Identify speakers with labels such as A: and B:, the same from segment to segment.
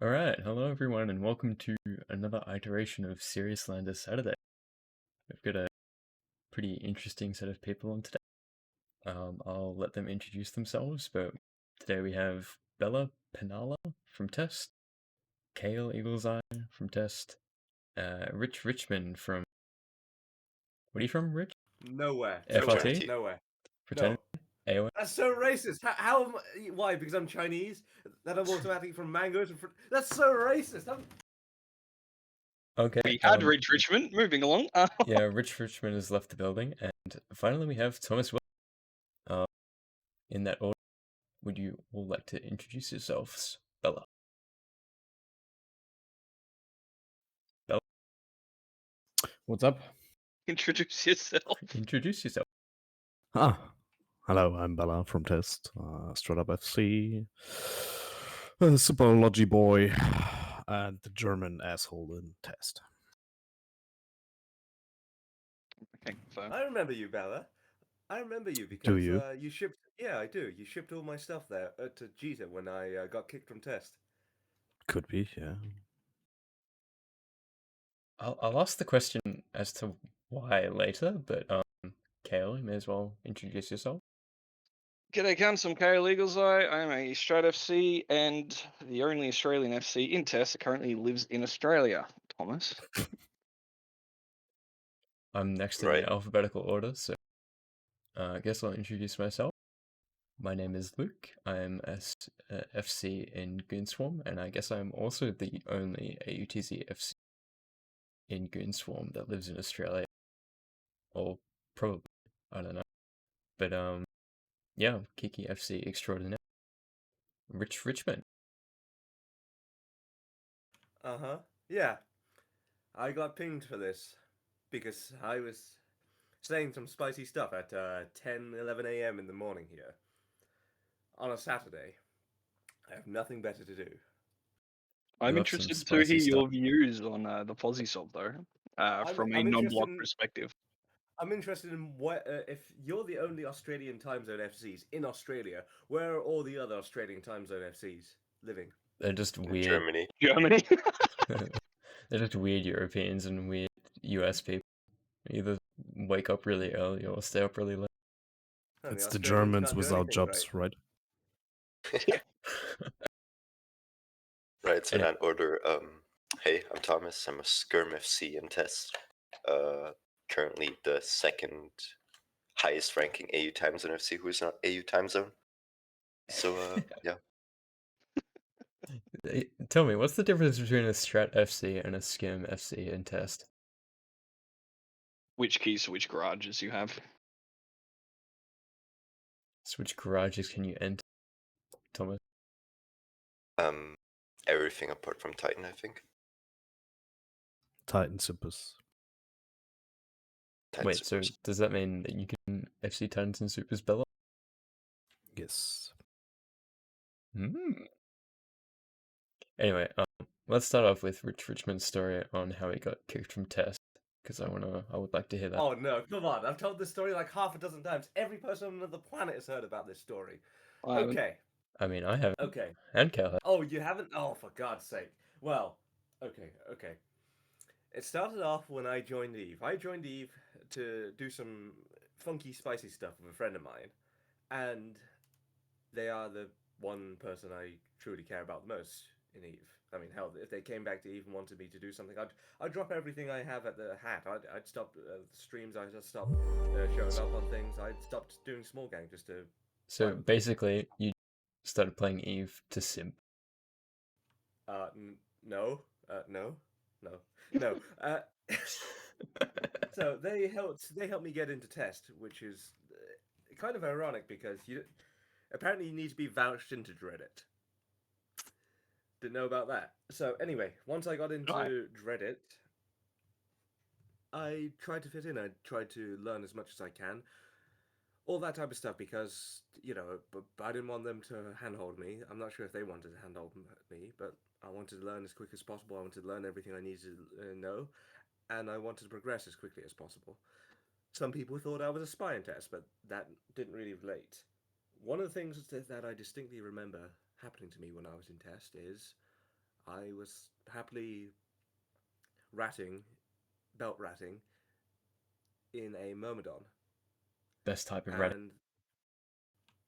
A: Alright, hello everyone, and welcome to another iteration of Serious Slander Saturday. We've got a pretty interesting set of people on today. I'll let them introduce themselves, but today we have Bella Penala from Test, Kale Eagle's Eye from Test, Rich Richmond from... What are you from, Rich?
B: Nowhere.
A: FRT?
B: Nowhere.
A: Fraternity?
B: No.
A: AOA?
B: That's so racist. How am I, why? Because I'm Chinese? That I'm automatically from mangoes? That's so racist.
A: Okay,
C: We had Rich Richmond. Moving along.
A: yeah, Rich Richmond has left the building, and finally we have Thomas Will. In that order, would you all like to introduce yourselves? Bella.
D: What's up?
C: Introduce yourself.
A: Introduce yourself.
D: Hello, I'm Bella from Test, Straight Up FC, Superlogy Boy, and the German asshole in Test.
C: Okay, so
B: I remember you, Bella. I remember you because
D: Do you?
B: you shipped. Yeah, I do. You shipped all my stuff there to Jita when I got kicked from Test.
D: Could be, yeah.
A: I'll ask the question as to why later, but Kale, you may as well introduce yourself.
C: G'day, cunts. I'm Kale Eagle's Eye. I'm a straight FC and the only Australian FC in Test that currently lives in Australia. Thomas.
A: I'm next in the alphabetical order, so I guess I'll introduce myself. My name is Luke. I'm FC in Goonswarm, and I guess I'm also the only AUTZ FC in Goonswarm that lives in Australia. Or probably, I don't know. But yeah, Kiki FC extraordinaire. Rich Richmond.
B: Yeah. I got pinged for this because I was saying some spicy stuff at 10, 11 a.m. in the morning here on a Saturday. I have nothing better to do.
C: I'm
A: love some
C: interested to
A: spicy
C: hear
A: stuff.
C: your views on the Posy Sob, though, from a
B: I'm
C: non-block
B: interested in-
C: perspective.
B: I'm interested in what if you're the only Australian time zone FCs in Australia, where are all the other Australian time zone FCs living?
A: They're just weird.
E: Germany.
A: They're just weird Europeans and weird US people. Either wake up really early or stay up really late.
D: It's the Germans without jobs, right?
E: Right, so in that order, hey, I'm Thomas. I'm a Skirm FC in Test. Currently the second highest ranking AU time zone FC who is not AU time zone. So, yeah.
A: Tell me, what's the difference between a Strat FC and a Skim FC in Test?
C: Which keys to which garages you have?
A: So which garages can you enter, Thomas?
E: Everything apart from Titan, I think.
D: Titan Supers.
E: Titan
A: Wait, so
E: Supers.
A: does that mean that you can FC Titans and Supers Bella?
D: Yes.
A: Anyway, let's start off with Rich Richmond's story on how he got kicked from Test, because I would like to hear that.
B: Oh no, come on. I've told this story like half a dozen times. Every person on the planet has heard about this story. Okay.
A: I mean, I haven't.
B: Okay.
A: And Cal has.
B: Oh, you haven't? Oh, for God's sake. Well, okay. It started off when I joined Eve. I joined Eve to do some funky, spicy stuff with a friend of mine, and they are the one person I truly care about the most in Eve. I mean, hell, if they came back to Eve and wanted me to do something, I'd drop everything I have at the hat. I'd stop streams. I'd just stop showing up on things. I'd stop doing small gang just to.
A: So basically, you started playing Eve to simp.
B: No. So they helped me get into Test, which is kind of ironic because apparently you need to be vouched into Dreadit. Didn't know about that. So anyway, once I got into Dreadit, I tried to fit in. I tried to learn as much as I can. All that type of stuff because, I didn't want them to handhold me. I'm not sure if they wanted to handhold me, but I wanted to learn as quick as possible. I wanted to learn everything I needed to know, and I wanted to progress as quickly as possible. Some people thought I was a spy in Test, but that didn't really relate. One of the things that I distinctly remember happening to me when I was in Test is I was happily belt ratting in a Myrmidon.
A: Best type of red.
B: And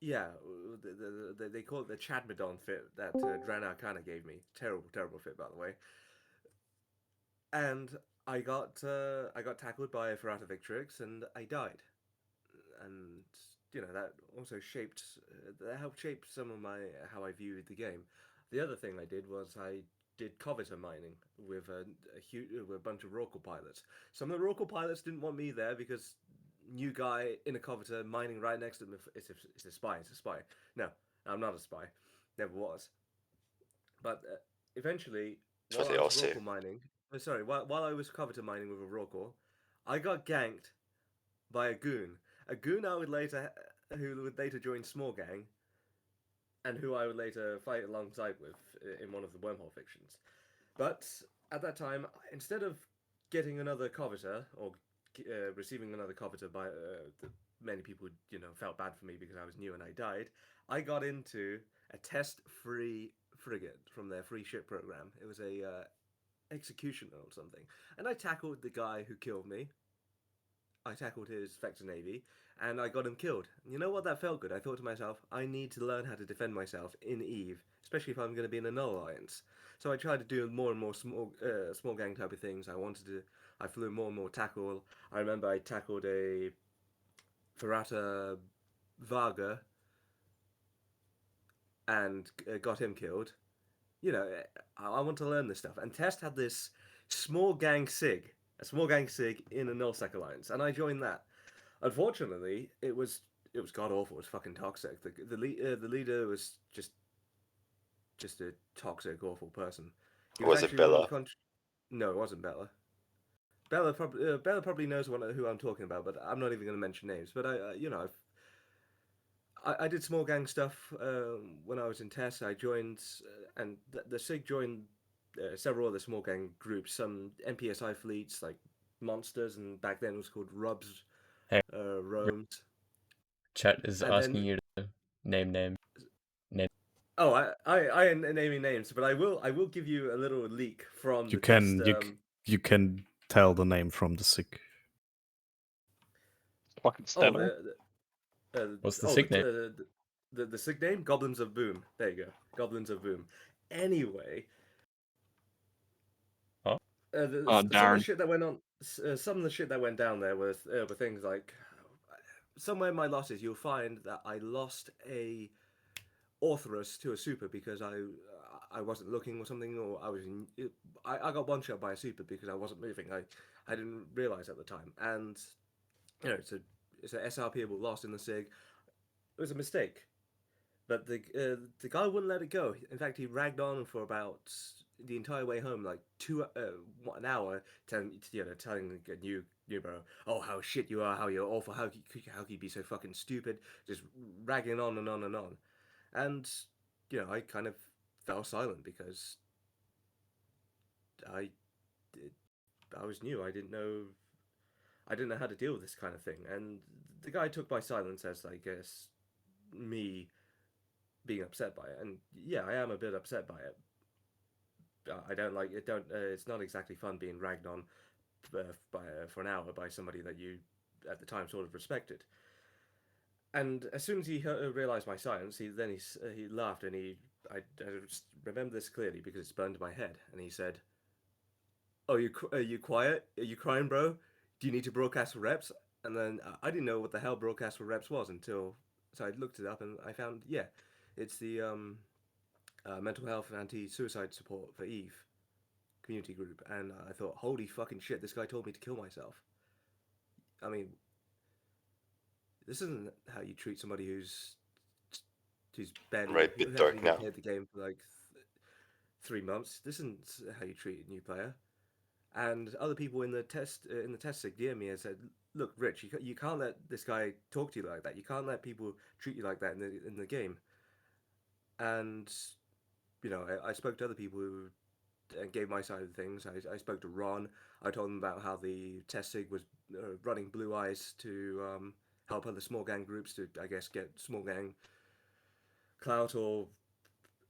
B: yeah, they call it the Chadmidon fit that Draenor kind of gave me. Terrible fit, by the way. And I got tackled by a Ferrata Victrix, and I died. And that also that helped shape some of my how I viewed the game. The other thing I did was I did Covetor mining with with a bunch of Rorqual pilots. Some of the Rorqual pilots didn't want me there because new guy in a Covetor mining right next to them. It's a spy. It's a spy. No, I'm not a spy. Never was. But eventually,
E: That's what
B: while
E: they
B: I
E: all
B: was
E: say.
B: Rorqual mining, sorry, while I was Covetor mining with a Rorqual, I got ganked by a goon who would later join Small Gang, and who I would later fight alongside with in one of the Wormhole fictions. But at that time, instead of getting another Covetor or receiving another Covetor by many people, felt bad for me because I was new and I died. I got into a test-free frigate from their free ship program. It was a executioner or something, and I tackled the guy who killed me. I tackled his Vector Navy, and I got him killed. You know what? That felt good. I thought to myself, I need to learn how to defend myself in Eve, especially if I'm going to be in a null alliance. So I tried to do more and more small gang type of things. I flew more and more tackle. I remember I tackled a Ferrata Varga and got him killed. I want to learn this stuff. And Test had this small gang sig, a small gang sig in a nullsec alliance, and I joined that. Unfortunately, it was god awful. It was fucking toxic. The leader was just a toxic, awful person. He was
E: Was it
B: actually one of
E: Bella?
B: the No, it wasn't Bella. Bella probably knows who I'm talking about, but I'm not even going to mention names. But I did small gang stuff when I was in TESS. I joined, and the SIG joined several other small gang groups, some MPSI fleets like Monsters, and back then it was called Rubs,
A: Hey,
B: Roams.
A: chat is
B: And
A: asking
B: then,
A: you to name.
B: oh, I am naming names, but I will give you a little leak from
D: You
B: the test.
D: can you can tell the name from the sick.
C: Fucking
B: Oh,
C: Stellar.
A: What's the
B: oh,
A: sig name?
B: the SIG name, Goblins of Boom. There you go, Goblins of Boom. Anyway,
A: Oh,
C: Oh,
B: some of the
C: Darren.
B: shit that went on, some of the shit that went down there were things like somewhere in my losses you'll find that I lost a Orthrus to a super because I wasn't looking or something, or I got one shot by a super because I wasn't moving. I didn't realize at the time, and it's an SRPable loss in the sig. It was a mistake. But the guy wouldn't let it go. In fact, he ragged on for about the entire way home, like 1 hour, telling a new bro, oh how shit you are, how you're awful, how could you be so fucking stupid, just ragging on and on and on, and I kind of fell silent because I I was new. I didn't know how to deal with this kind of thing, and the guy took my silence as I guess me being upset by it, and yeah, I am a bit upset by it. I don't like it. Don't. It's not exactly fun being ragged on for an hour by somebody that you at the time sort of respected. And as soon as he realized my silence, he laughed and I just remember this clearly because it's burned to my head. And he said, "Oh, are you quiet? Are you crying, bro? Do you need to broadcast for reps?" And then I didn't know what the hell broadcast for reps was until I looked it up and I found it's the mental health and anti-suicide support for Eve community group, and I thought, holy fucking shit, this guy told me to kill myself. I mean, this isn't how you treat somebody who's
E: Right,
B: barely who
E: bit
B: hasn't
E: dark
B: even
E: now.
B: played the game for like 3 months. This isn't how you treat a new player. And other people in the test sig near me and said, "Look, Rich, you can't let this guy talk to you like that. You can't let people treat you like that in the game." And I spoke to other people who and gave my side of things. I spoke to Ron. I told him about how the test sig was running Blue Eyes to help other small gang groups to, I guess, get small gang clout or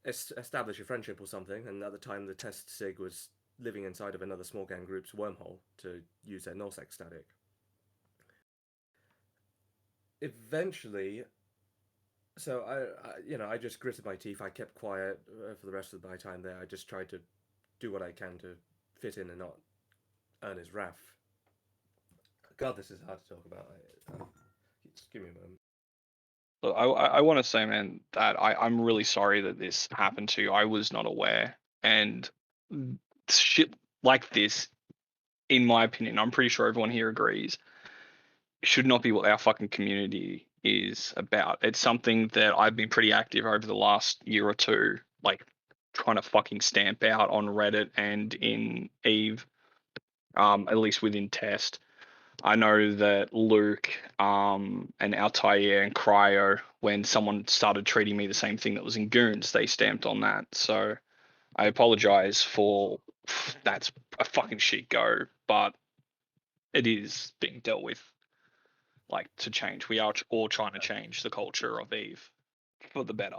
B: establish a friendship or something. And at the time, the test sig was living inside of another small gang group's wormhole to use their nullsec static. Eventually, so I just gritted my teeth. I kept quiet for the rest of my time there. I just tried to do what I can to fit in and not earn his wrath. God, this is hard to talk about. Just give me a moment.
C: Look, I want to say, man, that I'm really sorry that this happened to you. I was not aware, and shit like this, in my opinion, I'm pretty sure everyone here agrees, should not be what our fucking community is about. It's something that I've been pretty active over the last year or two, like trying to fucking stamp out on Reddit and in Eve, at least within Test. I know that Luke, and Altair and Cryo, when someone started treating me the same thing that was in Goons, they stamped on that. So I apologize for that's a fucking shit go, but it is being dealt with, like, to change. We are all trying to change the culture of Eve for the better.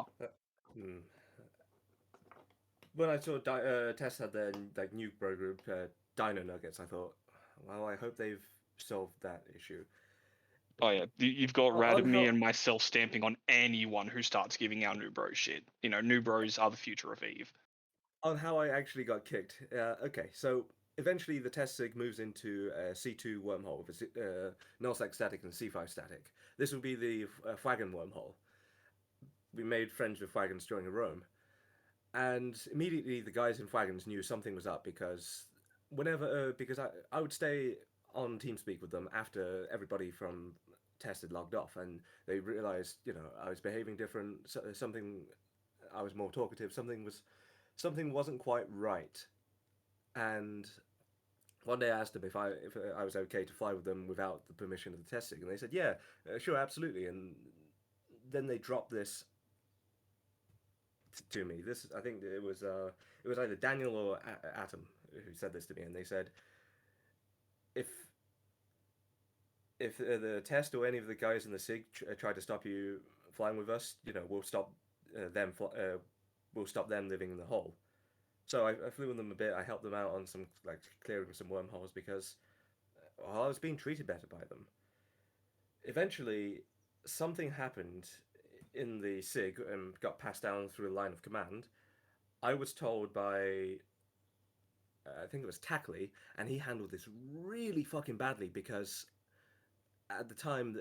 B: When I saw Tess had their like new bro group, Dino Nuggets, I thought, well, I hope they've solved that issue.
C: Oh yeah, you've got
B: On
C: Radamir
B: how
C: and myself stamping on anyone who starts giving our new bro shit. You know, new bros are the future of Eve.
B: on how I actually got kicked. Okay, so eventually the test sig moves into a C2 wormhole with nullsec static and C5 static. This will be the Fwagon wormhole. We made friends with Wagons during a roam, and immediately the guys in Wagons knew something was up because because I would stay on TeamSpeak with them after everybody from test had logged off, and they realized I was behaving different. Something I was more talkative. Something wasn't quite right, and one day I asked them if I was okay to fly with them without the permission of the testing, and they said, "Yeah, sure, absolutely." And then they dropped this to me. This I think it was either Daniel or Atom who said this to me, and they said if the test or any of the guys in the SIG try to stop you flying with us, we'll stop we'll stop them living in the hole. So I flew with them a bit. I helped them out on some like clearing some wormholes because I was being treated better by them. Eventually, something happened in the SIG and got passed down through a line of command. I was told by I think it was Tackley, and he handled this really fucking badly because at the time,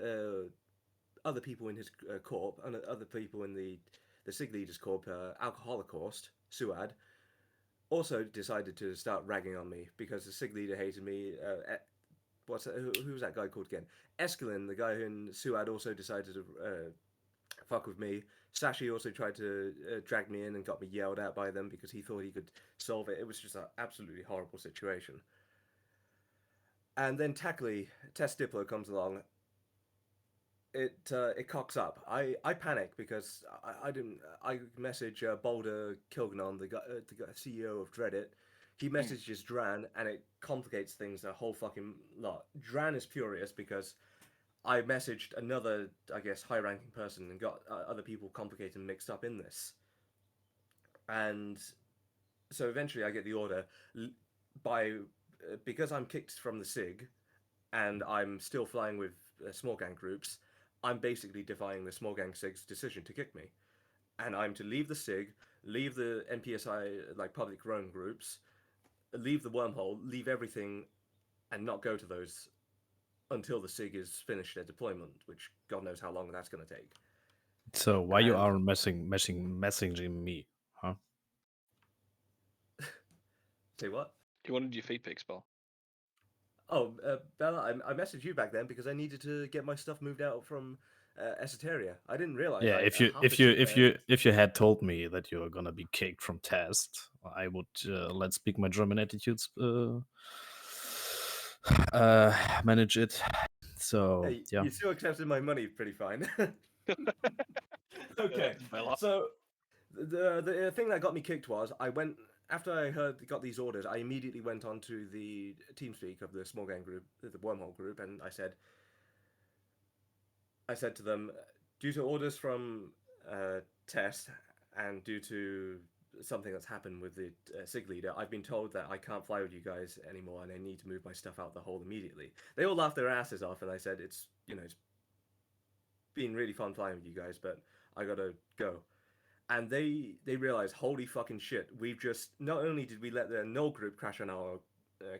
B: other people in his corp and other people in the SIG Leaders Corp, Alcoholocaust, Suad, also decided to start ragging on me because the SIG leader hated me. Who was that guy called again? Escalin, the guy who in Suad also decided to fuck with me. Sashi also tried to drag me in and got me yelled at by them because he thought he could solve it. It was just an absolutely horrible situation. And then Tackley, Tess Diplo comes along. It cocks up. I panic because I message Boulder Kilgnon, the CEO of Dreadit. He messages Dran, and it complicates things a whole fucking lot. Dran is furious because I messaged another, I guess, high-ranking person and got other people complicated and mixed up in this. And so eventually I get the order by because I'm kicked from the SIG and I'm still flying with small gang groups. I'm basically defying the small gang SIG's decision to kick me, and I'm to leave the SIG, leave the NPSI like public roam groups, leave the wormhole, leave everything, and not go to those until the SIG is finished their deployment, which God knows how long that's going to take.
D: So why you are messaging me, huh?
B: Say what?
C: You wanted your feet pics, Bell.
B: Oh, Bella, I messaged you back then because I needed to get my stuff moved out from Esoteria. I didn't realize.
D: Yeah, if you had told me that you were gonna be kicked from test, I would let's speak my German attitudes manage it. So
B: Hey,
D: yeah,
B: you still accepted my money pretty fine. Okay,
C: Bella.
B: so the thing that got me kicked was I went after I got these orders. I immediately went onto the TeamSpeak of the small gang group, the wormhole group, and I said to them, due to orders from Tess and due to something that's happened with the SIG leader, I've been told that I can't fly with you guys anymore, and I need to move my stuff out the hole immediately. They all laughed their asses off, and I said it's it's been really fun flying with you guys, but I gotta go. And they realized, holy fucking shit, we've just not only did we let the null group crash on our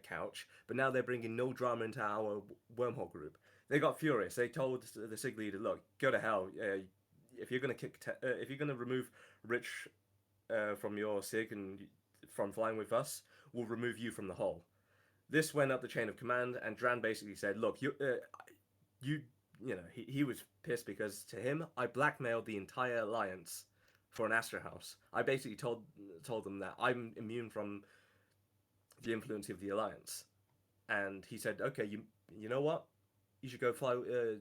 B: couch, but now they're bringing no drama into our wormhole group. They got furious. They told the SIG leader, look, go to hell. If you're gonna if you're gonna remove Rich from your SIG and from flying with us, we'll remove you from the hull. This went up the chain of command, and Dran basically said, look, he was pissed because to him, I blackmailed the entire alliance for an Astra House. I basically told them that I'm immune from the influence of the alliance, and he said, okay, you know what, you should go fly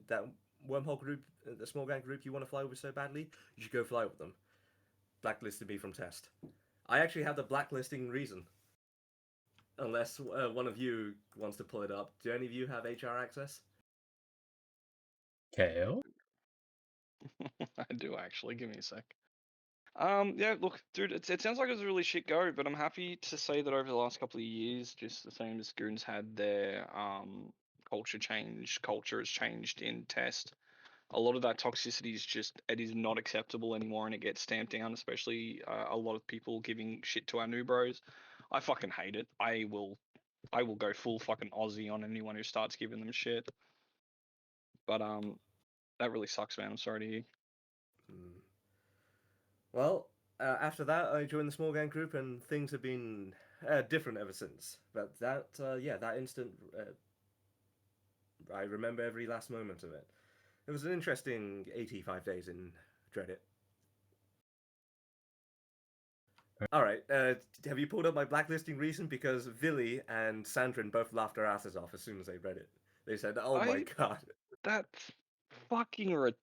B: that wormhole group, the small gang group you want to fly with so badly. You should go fly with them. Blacklisted me from test. I actually have the blacklisting reason. Unless one of you wants to pull it up. Do any of you have HR access?
A: Kale?
C: I do actually. Give me a sec. Yeah, look, dude, it sounds like it was a really shit go, but I'm happy to say that over the last couple of years, just the same as Goons had their culture has changed in test. A lot of that toxicity it is not acceptable anymore, and it gets stamped down, especially a lot of people giving shit to our new bros. I fucking hate it. I will go full fucking Aussie on anyone who starts giving them shit. But that really sucks, man. I'm sorry to hear.
B: Well, after that, I joined the small gang group, and things have been different ever since. But that instant, I remember every last moment of it. It was an interesting 85 days in Dreadit. All right, have you pulled up my blacklisting reason? Because Villy and Sandrin both laughed their asses off as soon as they read it. They said, "Oh my god,
C: that's fucking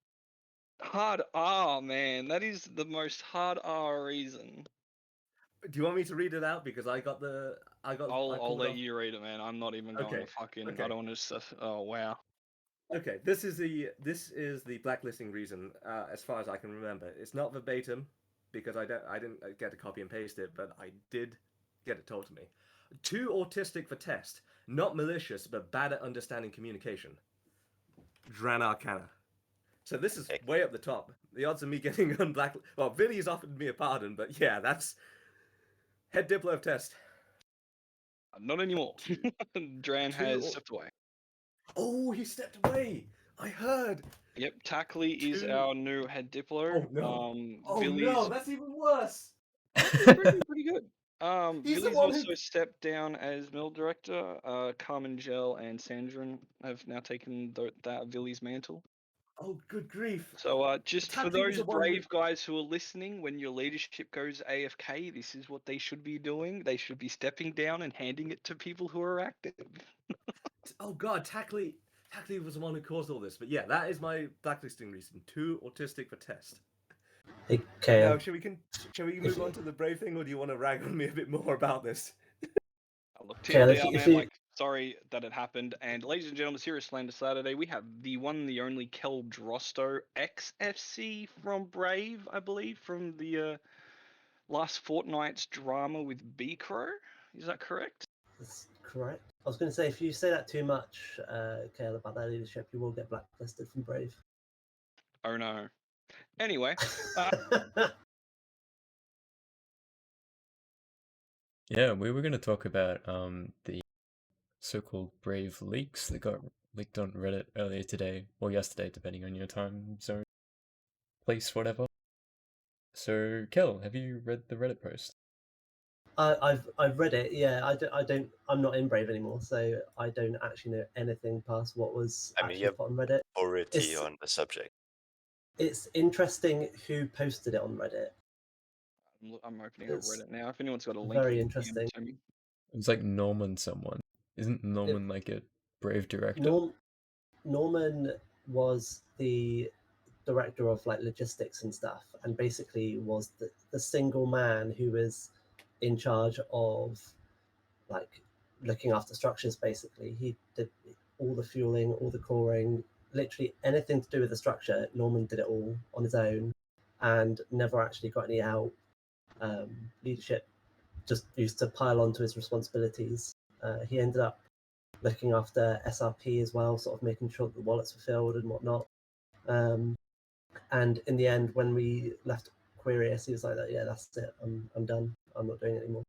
C: hard R, man. That is the most hard R reason."
B: Do you want me to read it out? Because I got the
C: I'll let you read it, man. I'm not even going to fucking.
B: Okay.
C: I don't want to. Oh wow.
B: Okay, this is the blacklisting reason, as far as I can remember. It's not verbatim, because I didn't get to copy and paste it, but I did get it told to me. Too autistic for test, not malicious, but bad at understanding communication. Dran Arcana. So this is way up the top. The odds of me getting unblack. Well, Vinny's offered me a pardon, but yeah, that's head Diplo of test.
C: Not anymore. Dran has stepped away.
B: Oh, he stepped away. I heard.
C: Yep, Tackley is our new head Diplo.
B: Oh no, that's even worse.
C: Pretty good.
B: He's
C: Villy's also stepped down as mill director. Carmen Gel and Sandrin have now taken that Villy's mantle.
B: Oh, good grief.
C: So just for those brave guys who are listening, when your leadership goes AFK, this is what they should be doing. They should be stepping down and handing it to people who are active.
B: Oh god, Tackley was the one who caused all this. But yeah, that is my blacklisting reason. Too autistic for test.
F: Okay.
B: Now, shall we move on to the brave thing, or do you want to rag on me a bit more about this?
C: Look, TLDR, man, sorry that it happened. And ladies and gentlemen, here is Slander Saturday. We have the one, the only Kel Drosto, ex-FC from Brave, I believe, from the last fortnight's drama with B-Crow. Is that correct?
F: That's correct. I was going to say, if you say that too much, Kale, about that leadership, you will get blacklisted from Brave.
C: Oh no. Anyway.
A: Yeah, we were going to talk about the so-called Brave leaks that got leaked on Reddit earlier today, or yesterday, depending on your time zone, place, whatever. So, Kel, have you read the Reddit post?
F: I've read it. Yeah, I'm not in Brave anymore, so I don't actually know anything past what was actually put on Reddit.
E: Authority on the subject.
F: It's interesting who posted it on Reddit.
C: I'm opening up Reddit now. If anyone's got a link,
F: very interesting.
A: It's like Norman someone. Isn't Norman like a Brave director?
F: Norman was the director of like logistics and stuff, and basically was the single man who was in charge of like looking after structures. Basically, he did all the fueling, all the coring, literally anything to do with the structure. Norman did it all on his own, and never actually got any help. Leadership just used to pile onto his responsibilities. He ended up looking after SRP as well, sort of making sure that the wallets were filled and whatnot. And in the end, when we left Quirius, he was like, "Yeah, that's it. I'm done. I'm not doing it anymore."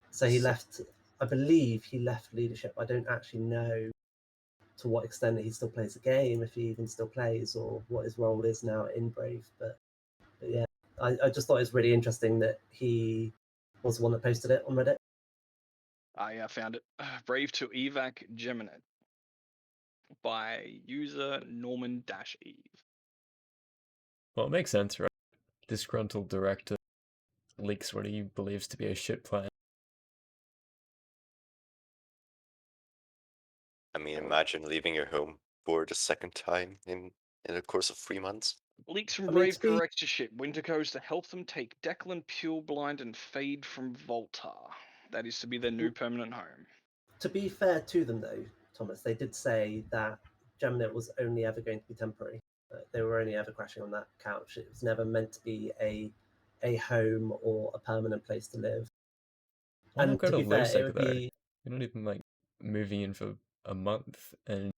F: So he left. I believe he left leadership. I don't actually know to what extent he still plays the game, if he even still plays, or what his role is now in Brave. But yeah, I just thought it was really interesting that he was the one that posted it on Reddit.
C: I found it. Brave to evac Geminet by user Norman-Eve.
A: Well, it makes sense, right? Disgruntled director leaks what he believes to be a shit plan.
E: I mean, imagine leaving your home for the second time in the course of 3 months.
C: Leaks from
F: I mean,
C: Brave
F: to be-
C: directorship. Winter goes to help them take Declan, Pureblind, and Fade from Voltar. That is to be their new permanent home.
F: To be fair to them, though, Thomas, they did say that Geminet was only ever going to be temporary. They were only ever crashing on that couch. It was never meant to be a home or a permanent place to live.
A: Why not
F: And
A: go
F: to
A: to
F: be fair, it
A: Losec,
F: would
A: though?
F: be
A: You're not even, like, moving in for a month, and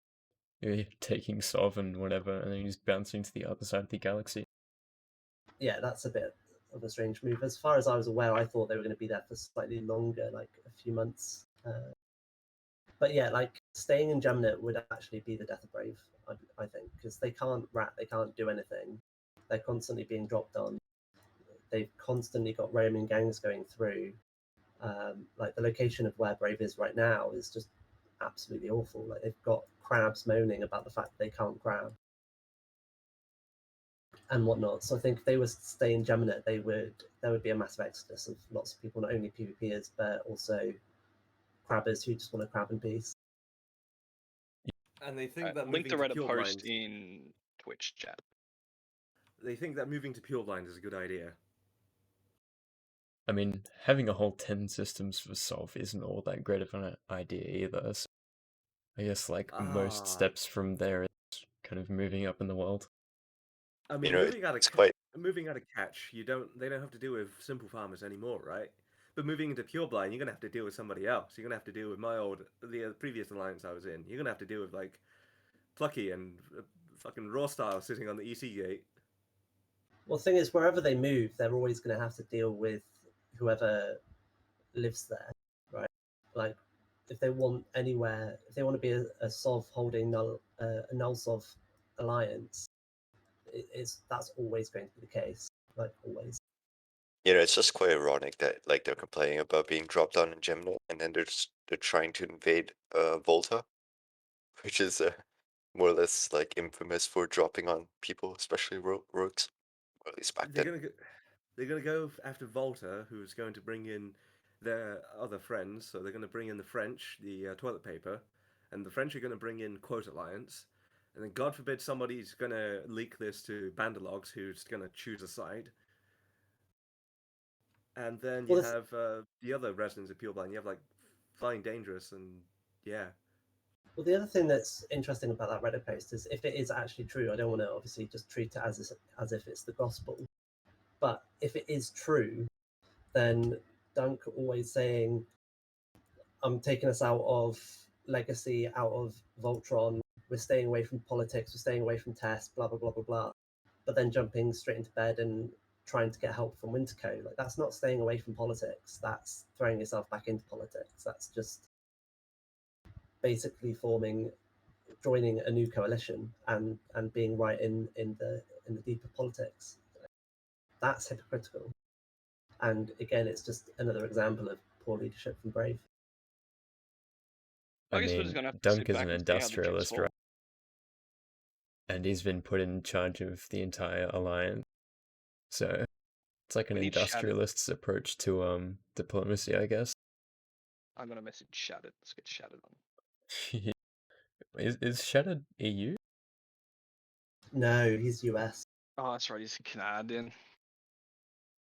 A: you're taking Sov and whatever, and then you're just bouncing to the other side of the galaxy.
F: yeah, that's a bit of a strange move. As far as I was aware, I thought they were going to be there for slightly longer, like a few months. But yeah, like staying in Geminet would actually be the death of Brave, I think, because they can't rat, they can't do anything. They're constantly being dropped on. They've constantly got roaming gangs going through. Like the location of where Brave is right now is just absolutely awful. Like they've got crabs moaning about the fact that they can't crab and whatnot. So I think if they were to stay in Geminet, there would be a massive exodus of lots of people, not only PvPers but also crabbers who just want to crab in peace.
B: And they think that
C: Link
B: moving
C: the
B: to
C: Reddit post
B: Pureblind,
C: in Twitch chat.
B: they think that moving to Pureblind is a good idea.
A: I mean, having a whole 10 systems for Sov isn't all that great of an idea either, so I guess, like, most steps from there is kind of moving up in the world.
B: I mean,
E: You know, it's quite.
B: moving out of catch, they don't have to deal with simple farmers anymore, right? But moving into Pureblind, you're gonna have to deal with somebody else. You're gonna have to deal with the previous alliance I was in. You're gonna have to deal with like Plucky and fucking Raw Style sitting on the EC gate.
F: Well, the thing is, wherever they move, they're always going to have to deal with whoever lives there, right? Like, if they want if they want to be a Sov holding a null Sov alliance, that's always going to be the case, like always.
E: You know, it's just quite ironic that like they're complaining about being dropped on in Gemini, and then they're trying to invade Volta, which is more or less like infamous for dropping on people, especially rogues, or at least back
B: They're
E: then.
B: gonna go, they're gonna go after Volta, who's going to bring in their other friends. So they're gonna bring in the French, the toilet paper, and the French are gonna bring in Quote Alliance. And then, God forbid, somebody's gonna leak this to Bandalogs, who's gonna choose a side. And then you
F: Well,
B: have the other residents of Pureblind. You have like Flying Dangerous, and yeah.
F: well, the other thing that's interesting about that Reddit post is if it is actually true. I don't want to obviously just treat it as if it's the gospel, but if it is true, then Dunk always saying, "I'm taking us out of Legacy, out of Voltron. We're staying away from politics. We're staying away from tests. Blah blah blah blah blah." But then jumping straight into bed and trying to get help from Winterco, like that's not staying away from politics. That's throwing yourself back into politics. That's just basically joining a new coalition and being right in the deeper politics. That's hypocritical. And again, it's just another example of poor leadership from Brave.
C: I
A: I
C: guess we're just
A: mean,
C: gonna have to
A: Dunk
C: sit
A: is
C: back
A: an
C: and see how the chips
A: industrialist,
C: fall.
A: right? And he's been put in charge of the entire alliance. So it's like an
C: We need Shattered.
A: industrialist's approach to diplomacy, I guess.
C: I'm gonna message Shattered. Let's get Shattered on.
A: Is Shattered EU?
F: No, he's US.
C: Oh, that's right. He's Canadian.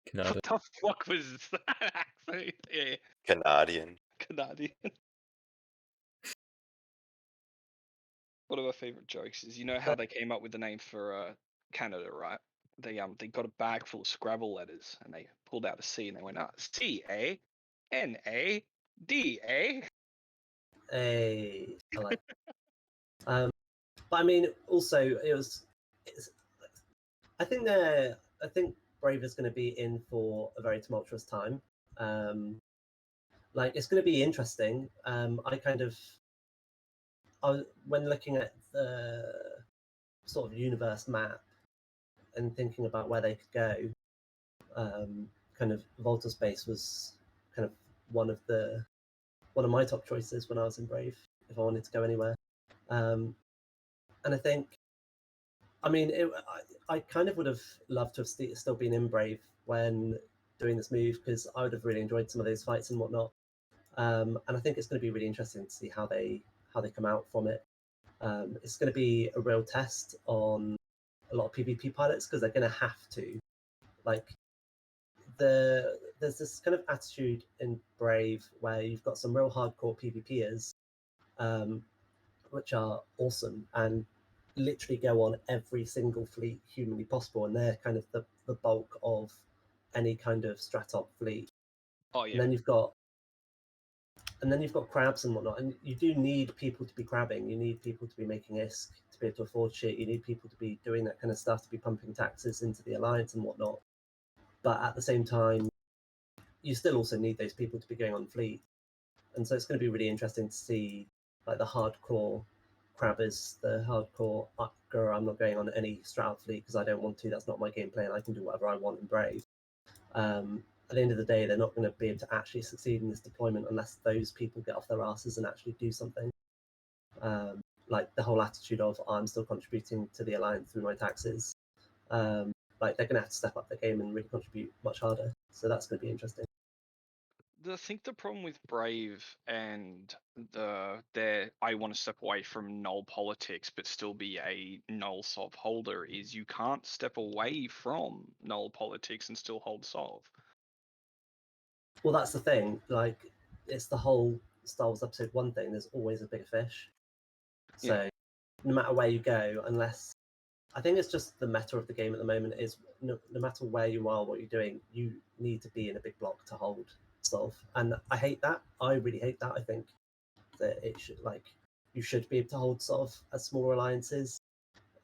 A: Canada.
C: What the fuck was that accent? Yeah,
E: Canadian.
C: Canadian. One of my favorite jokes is, you know how they came up with the name for Canada, right? they got a bag full of Scrabble letters, and they pulled out a C, and they went, CANADA.
F: Hey, I like. But I mean, also I think Brave is going to be in for a very tumultuous time. Like it's going to be interesting. When looking at the sort of universe map and thinking about where they could go, kind of Volta Space was kind of one of my top choices when I was in Brave if I wanted to go anywhere. And I think, I mean, I kind of would have loved to have still been in Brave when doing this move because I would have really enjoyed some of those fights and whatnot. And I think it's going to be really interesting to see how they come out from it. It's going to be a real test on a lot of PvP pilots because they're going to have to, like, there's this kind of attitude in Brave where you've got some real hardcore PvPers, which are awesome and literally go on every single fleet humanly possible, and they're kind of the bulk of any kind of stratop fleet.
C: Oh yeah.
F: And then you've got crabs and whatnot, and you do need people to be crabbing. You need people to be making ISK to be able to afford shit. You need people to be doing that kind of stuff, to be pumping taxes into the alliance and whatnot. But at the same time, you still also need those people to be going on fleet. And so it's going to be really interesting to see like the hardcore crabbers, the hardcore I'm not going on any strat fleet because I don't want to. That's not my gameplay, and I can do whatever I want in Brave. At the end of the day, they're not going to be able to actually succeed in this deployment unless those people get off their asses and actually do something. Like the whole attitude of I'm still contributing to the alliance through my taxes. Like they're going to have to step up their game and really contribute much harder. So that's going to be interesting.
C: I think the problem with Brave and I want to step away from null politics but still be a null solve holder is you can't step away from null politics and still hold solve.
F: Well, that's the thing. Like, it's the whole Star Wars Episode 1 thing. There's always a big fish. So, no matter where you go, unless I think it's just the meta of the game at the moment is no matter where you are, what you're doing, you need to be in a big block to hold solve. And I hate that. I really hate that. I think that it should you should be able to hold solve as smaller alliances.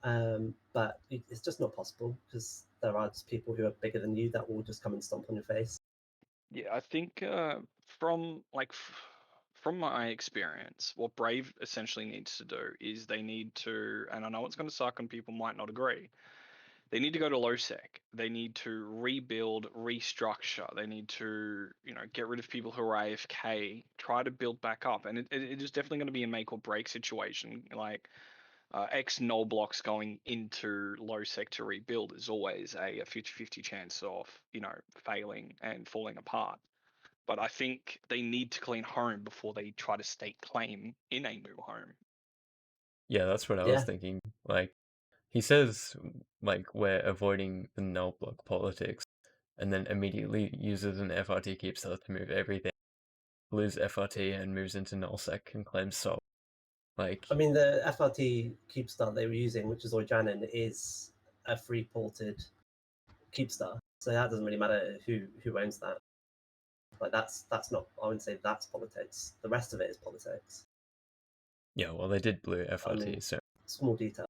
F: But it's just not possible because there are just people who are bigger than you that will just come and stomp on your face.
C: Yeah, I think from from my experience, what Brave essentially needs to do is they need to, and I know it's going to suck and people might not agree, they need to go to low sec. They need to rebuild, restructure. They need to, get rid of people who are AFK, try to build back up. And it is definitely going to be a make or break situation. Like X null blocks going into low sec to rebuild is always a 50-50 chance of, failing and falling apart. But I think they need to clean home before they try to stake claim in a new home.
A: Yeah, that's what I was thinking. Like, he says, like, we're avoiding the null block politics, and then immediately uses an FRT keepstar to move everything, lose FRT, and moves into nullsec and claims sol. Like,
F: I mean, the FRT keepstar they were using, which is Oijanin, is a free ported keepstar, so that doesn't really matter who owns that. Like that's not. I wouldn't say that's politics. The rest of it is politics.
A: yeah, well, they did blue FRT,
F: I mean,
A: so.
F: Small detail.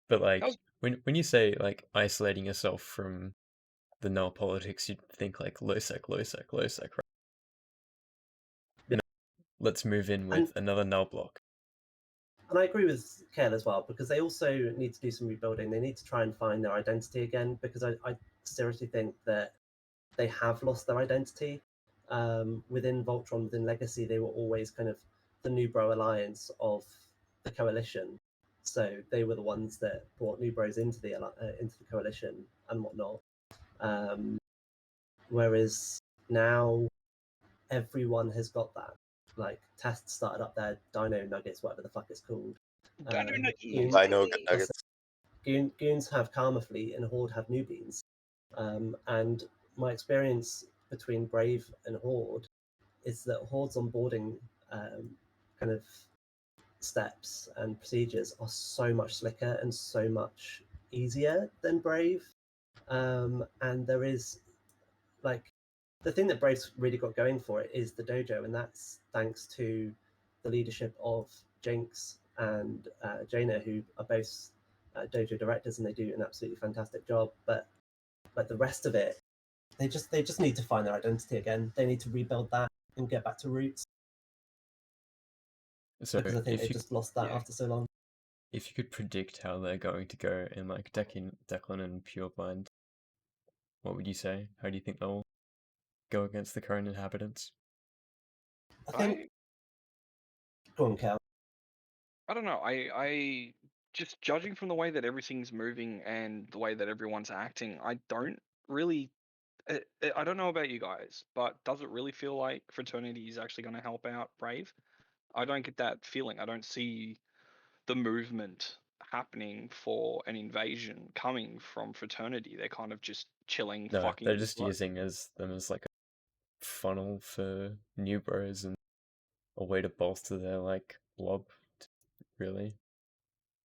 A: But like, when you say like isolating yourself from the null politics, you'd think like low sec, right?
F: Yeah.
A: No, let's move in with another null block.
F: And I agree with Kale as well, because they also need to do some rebuilding. They need to try and find their identity again, because I seriously think that they have lost their identity. Within Voltron, within Legacy, they were always kind of the New Bro alliance of the coalition. So they were the ones that brought New Bros into the coalition and whatnot. Whereas now everyone has got that. Like Test started up their Dino Nuggets, whatever the fuck it's called.
C: Dino
E: Nuggets.
F: Goons have Karma Fleet and Horde have New Beans. And my experience between Brave and Horde is that Horde's onboarding kind of steps and procedures are so much slicker and so much easier than Brave, and there is like the thing that Brave's really got going for it is the dojo, and that's thanks to the leadership of Jinx and Jaina, who are both dojo directors, and they do an absolutely fantastic job. But like the rest of it, they just need to find their identity again. They need to rebuild that and get back to roots,
A: So
F: because I think they
A: if you
F: just lost that after so long.
A: if you could predict how they're going to go in like Declan and Pureblind, what would you say? How do you think they'll go against the current inhabitants?
F: I think. Go on, Cal.
C: I don't know. I just judging from the way that everything's moving and the way that everyone's acting, I don't really. I don't know about you guys, but does it really feel like Fraternity is actually going to help out Brave? I don't get that feeling. I don't see the movement happening for an invasion coming from Fraternity. They're kind of just chilling,
A: No,
C: fucking.
A: they're just using them as like a funnel for new bros and a way to bolster their like blob, really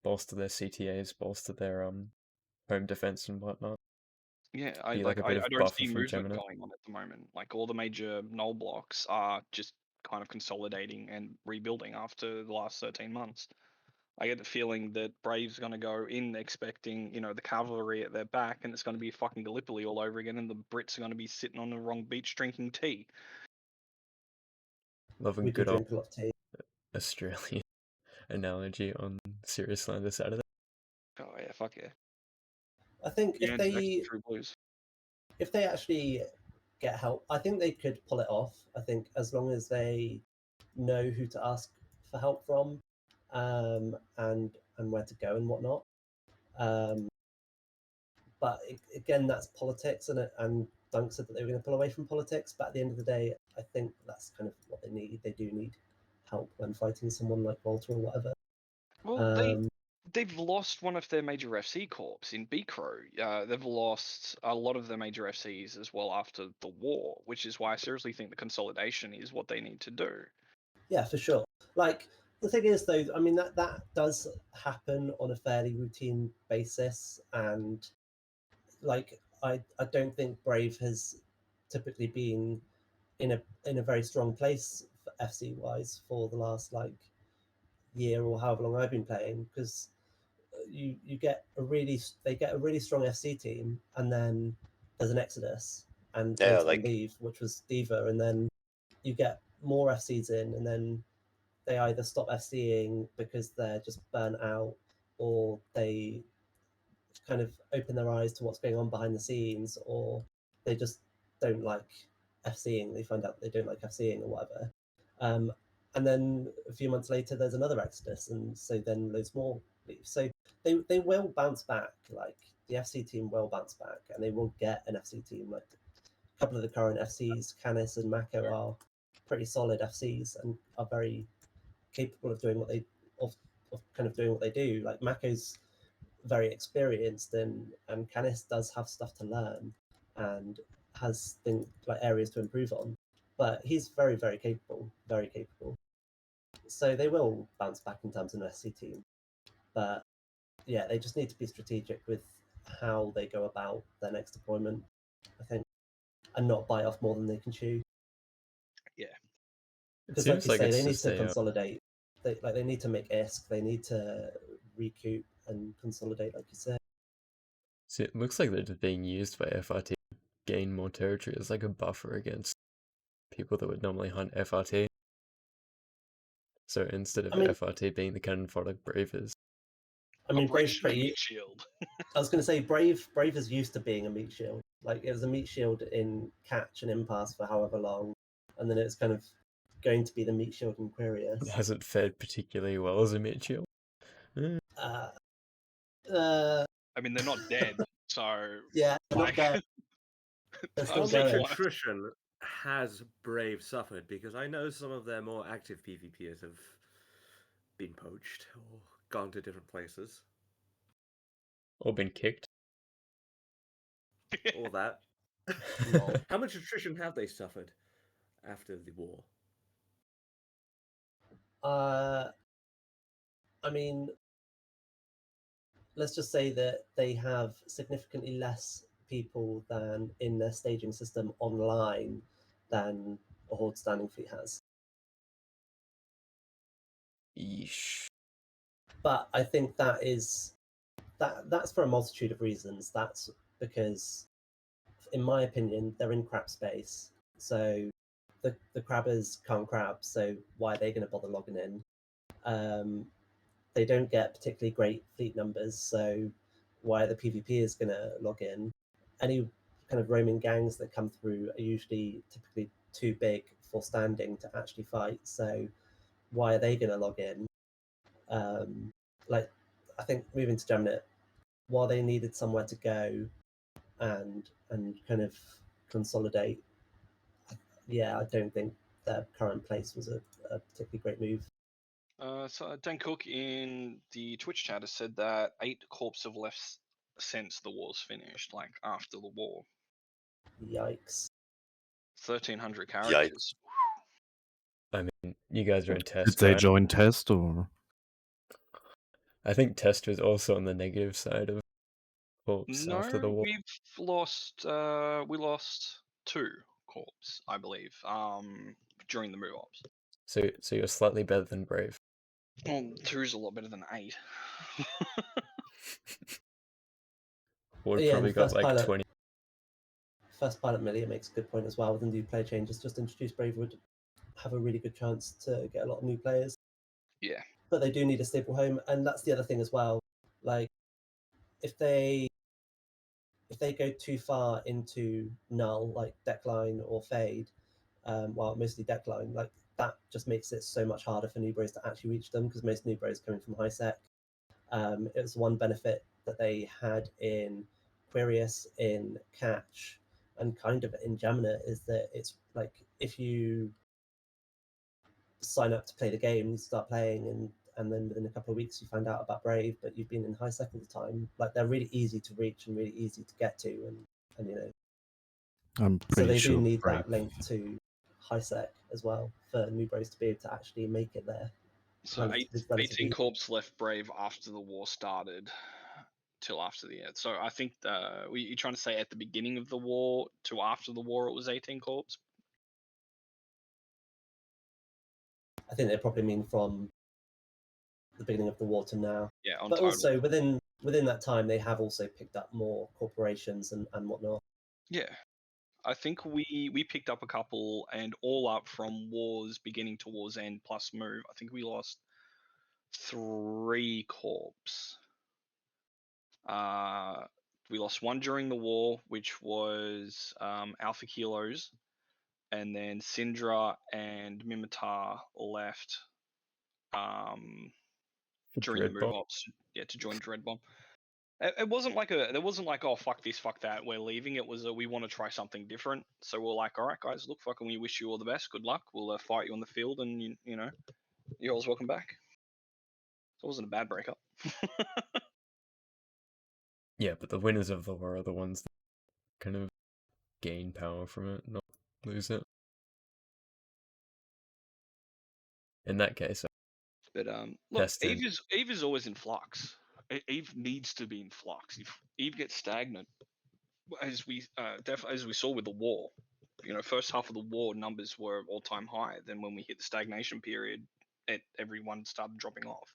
A: bolster their CTAs, bolster their home defense and whatnot.
C: Yeah,
A: Be like a bit of
C: I don't
A: buffer
C: see
A: from
C: movement
A: Gemini.
C: going on at the moment. Like all the major null blocks are just kind of consolidating and rebuilding after the last 13 months. I get the feeling that Brave's going to go in expecting, the cavalry at their back, and it's going to be fucking Gallipoli all over again, and the Brits are going to be sitting on the wrong beach drinking tea.
A: Loving
F: We do
A: good old
F: drink a lot of tea.
A: Australian analogy on Serious Slander Saturday.
C: Oh yeah, fuck yeah.
F: I think
C: Yeah, it's actually True Blues.
F: if they actually get help, I think they could pull it off. I think as long as they know who to ask for help from, and where to go and whatnot. But again, that's politics, and Dunk said that they were going to pull away from politics. But at the end of the day, I think that's kind of what they need. They do need help when fighting someone like Walter or whatever.
C: Well, they've lost one of their major FC corps in Bicro. They've lost a lot of their major FCs as well after the war, which is why I seriously think the consolidation is what they need to do.
F: Yeah, for sure. Like the thing is, though, I mean that does happen on a fairly routine basis, and like I don't think Brave has typically been in a very strong place for FC wise for the last like year or however long I've been playing, because you get they get a really strong FC team, and then there's an exodus and
E: Yeah,
F: both of them
E: like
F: leave, which was Diva, and then you get more FCs in, and then they either stop FCing because they're just burnt out, or they kind of open their eyes to what's going on behind the scenes, or they just don't like FCing. They find out they don't like FCing or whatever. And then a few months later, there's another exodus, and so then loads more leave. So they will bounce back. Like the FC team will bounce back, and they will get an FC team. Like a couple of the current FCs, Canis and Mako, are pretty solid FCs and are very capable of doing what they of kind of doing what they do. Like Mako's very experienced, and Canis does have stuff to learn and has like areas to improve on, but he's very capable, very capable. So they will bounce back in terms of an SC team, but yeah, they just need to be strategic with how they go about their next deployment, I think, and not bite off more than they can chew.
C: Yeah,
F: because like you say, they need to consolidate. They need to make ISK. They need to recoup and consolidate, like you said.
A: So it looks like they're just being used by FRT to gain more territory as like a buffer against people that would normally hunt FRT. So instead of FRT being the cannon fodder, Brave is.
F: I mean, Brave's pretty. Meat shield. I was going to say Brave is used to being a meat shield. Like it was a meat shield in Catch and Impasse for however long, and then it's kind of going to be the meat shield in Quirius.
A: It hasn't fared particularly well as a meat shield.
C: I mean, they're not dead, so
F: yeah, not dead.
B: How much attrition has Brave suffered? Because I know some of their more active PvPers have been poached or gone to different places.
A: Or been kicked.
B: Or that. How much attrition have they suffered after the war?
F: I mean, let's just say that they have significantly less people than in their staging system online than a Horde standing fleet has.
A: Yeesh.
F: But I think that's for a multitude of reasons. That's because, in my opinion, they're in crap space. So the crabbers can't crab, so why are they going to bother logging in? They don't get particularly great fleet numbers, so why are the PvPers going to log in? Any kind of roaming gangs that come through are usually typically too big for standing to actually fight, so why are they going to log in? Like, I think moving to Gemnet, while they needed somewhere to go and kind of consolidate, yeah, I don't think their current place was a particularly great move.
C: So Dan Cook in the Twitch chat has said that 8 corps have left since the war's finished, like after the war.
F: Yikes.
C: 1,300 characters.
A: I mean, you guys are in
D: Did
A: test,
D: they
A: right?
D: join test or?
A: I think test was also on the negative side of corps after the
C: No,
A: war.
C: we lost 2 corps, I believe, during the move ops.
A: So you're slightly better than Brave.
C: Well, 2 is a lot better than 8.
A: Horde
F: Yeah,
A: probably
F: and
A: got like 20.
F: First pilot Melia makes a good point as well. With the new player changes, just introduce Brave would have a really good chance to get a lot of new players.
C: Yeah.
F: But they do need a stable home, and that's the other thing as well. Like, if they go too far into null, like Deckline or Fade, well, mostly Deckline, like that just makes it so much harder for new bros to actually reach them because most new bros coming from high sec. It was one benefit that they had in Quirius, in Catch, and kind of in Gemina is that it's like if you sign up to play the game, you start playing, and then within a couple of weeks you find out about Brave, but you've been in high sec all the time. Like they're really easy to reach and really easy to get to, and you know.
D: I'm
F: So
D: pretty
F: they
D: sure
F: do need
D: Brave.
F: that link to high sec as well for new bros to be able to actually make it there.
C: So 18 corps left Brave after the war started till after the end. So I think were you trying to say at the beginning of the war to after the war it was 18 corps?
F: I think they probably mean from the beginning of the war to now.
C: Yeah, on
F: but
C: total.
F: also within that time they have also picked up more corporations and whatnot.
C: Yeah. I think we picked up a couple, and all up from wars beginning to wars end plus move. I think we lost 3 corps. We lost 1 during the war, which was Alpha Kilos, and then Syndra and Mimitar left during the move ops. Yeah, to join Dreadbomb. It wasn't like oh fuck this, fuck that, we're leaving. It was we want to try something different. So we're like, all right guys, look, fucking, we wish you all the best, good luck. We'll fight you on the field, and you know, you're always welcome back. It wasn't a bad breakup.
A: Yeah, but the winners of the war are the ones that kind of gain power from it, not lose it. In that case,
C: But look, Eve is always in flux. Eve needs to be in flux. If Eve gets stagnant, as we saw with the war, you know, first half of the war numbers were all-time high. Then when we hit the stagnation period, everyone started dropping off.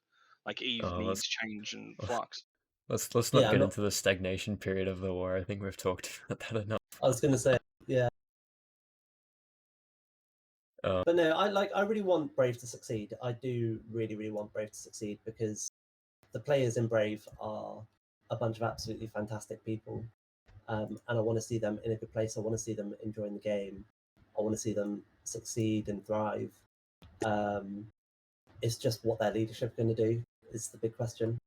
C: Like Eve needs change and flux.
A: Let's not get into the stagnation period of the war. I think we've talked about that enough.
F: I was going to say, yeah. But no, I really want Brave to succeed. I do really, really want Brave to succeed because the players in Brave are a bunch of absolutely fantastic people. And I want to see them in a good place. I want to see them enjoying the game. I want to see them succeed and thrive. It's just what their leadership are going to do is the big question.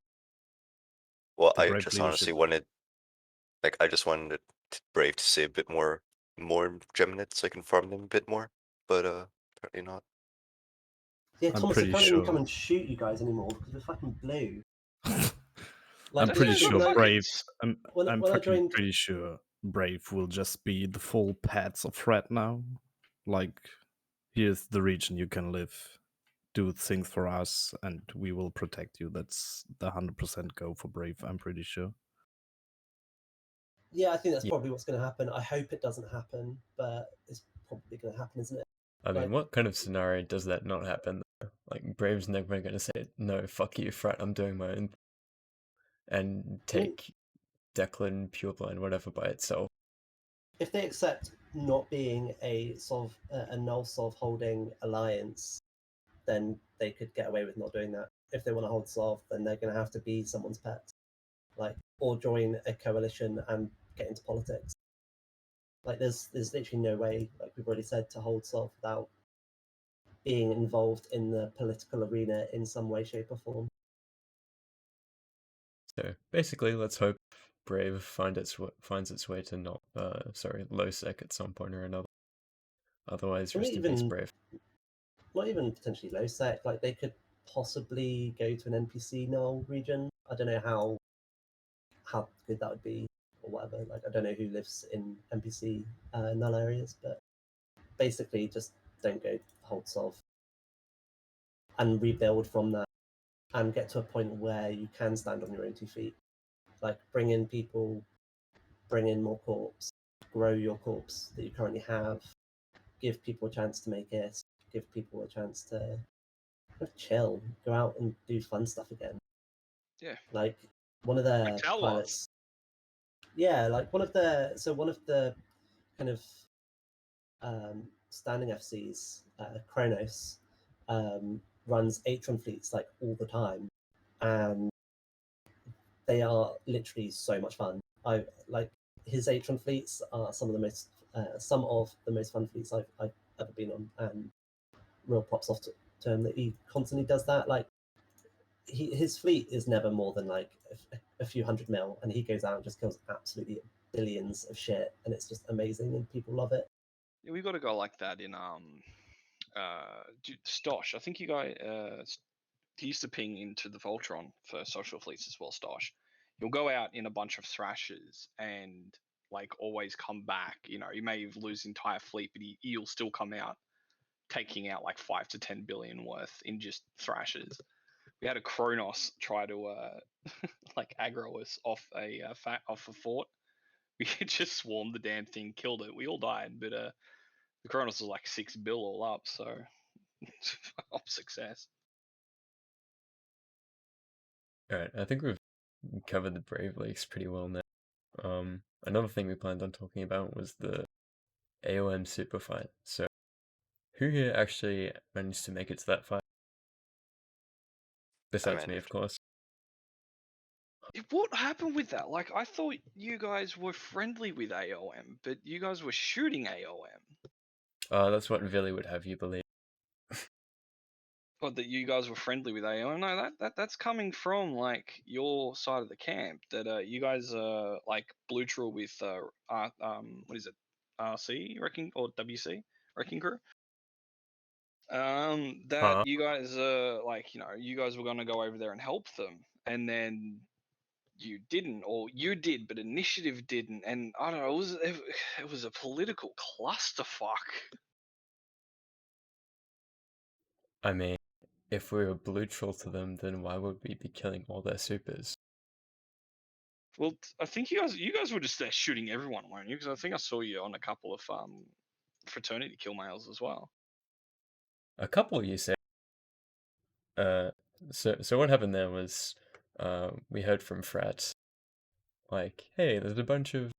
E: Well, I just honestly wanted, I just wanted Brave to say a bit more Geminids so I can farm them a bit more, but apparently not.
F: Yeah, Thomas, I can't even come and shoot you guys anymore because we're fucking blue.
D: I'm pretty sure Brave. I'm pretty sure Brave will just be the full pads of red now. Like, here's the region you can live. do things for us, and we will protect you. That's the 100% go for Brave, I'm pretty sure.
F: Yeah, I think that's
A: Yeah.
F: probably what's going to happen. I hope it doesn't happen, but it's probably going to happen, isn't it?
A: I mean,
F: Like-
A: what kind of scenario does that not happen? Like, Brave's never going to say, no, fuck you, Frat, I'm doing my own thing, and take Declan, Pureblind, whatever by itself.
F: If they accept not being a sort of a null Sov holding alliance, then they could get away with not doing that. If they want to hold Sov, then they're going to have to be someone's pet, like, or join a coalition and get into politics. Like, there's literally no way, like we've already said, to hold Sov without being involved in the political arena in some way, shape, or form.
A: So basically, let's hope Brave finds its way to not, low sec at some point or another. Otherwise,
F: Or
A: rest in peace,
F: even-
A: Brave.
F: Not even potentially low sec, like they could possibly go to an NPC null region. I don't know how good that would be or whatever. Like, I don't know who lives in NPC null areas, but basically just don't go hold Sov and rebuild from that and get to a point where you can stand on your own 2 feet. Like, bring in people, bring in more corps, grow your corps that you currently have, give people a chance to make it, give people a chance to chill, go out and do fun stuff again.
C: Yeah.
F: Like, one of the
C: Tell
F: pilots. Yeah, like one of the kind of standing FCs, Kronos, runs Atron fleets like all the time, and they are literally so much fun. I like his Atron fleets are some of the most fun fleets I've ever been on, and real props off to him that he constantly does that. Like, his fleet is never more than like a few hundred mil, and he goes out and just kills absolutely billions of shit, and it's just amazing, and people love it.
C: Yeah, we've got to go like that in Stosh. I think you guys he used to ping into the Voltron for social fleets as well, Stosh. You'll go out in a bunch of thrashers and like always come back. You know, you may lose the entire fleet, but he'll still come out taking out like 5 to 10 billion worth in just thrashers. We had a Kronos try to like aggro us off a fort. We just swarmed the damn thing, killed it. We all died, but the Kronos was like 6 bill all up, so success.
A: Alright, I think we've covered the Brave Leaks pretty well now. Another thing we planned on talking about was the AOM super fight. So, who here actually managed to make it to that fight? Besides me, of course.
C: What happened with that? Like, I thought you guys were friendly with AOM, but you guys were shooting AOM.
A: That's what Villy would have you believe.
C: Or that you guys were friendly with AOM? No, that's coming from like your side of the camp. That you guys are like blue trill with what is it? RC wrecking or WC wrecking crew. That you guys like, you know, you guys were gonna go over there and help them, and then you didn't, or you did, but initiative didn't, and I don't know. It was a political clusterfuck.
A: I mean, if we were blue trill to them, then why would we be killing all their supers?
C: Well, I think you guys were just there shooting everyone, weren't you? Because I think I saw you on a couple of fraternity kill mails as well.
A: A couple, you say? So what happened there was, we heard from Frat, like, hey, there's a bunch of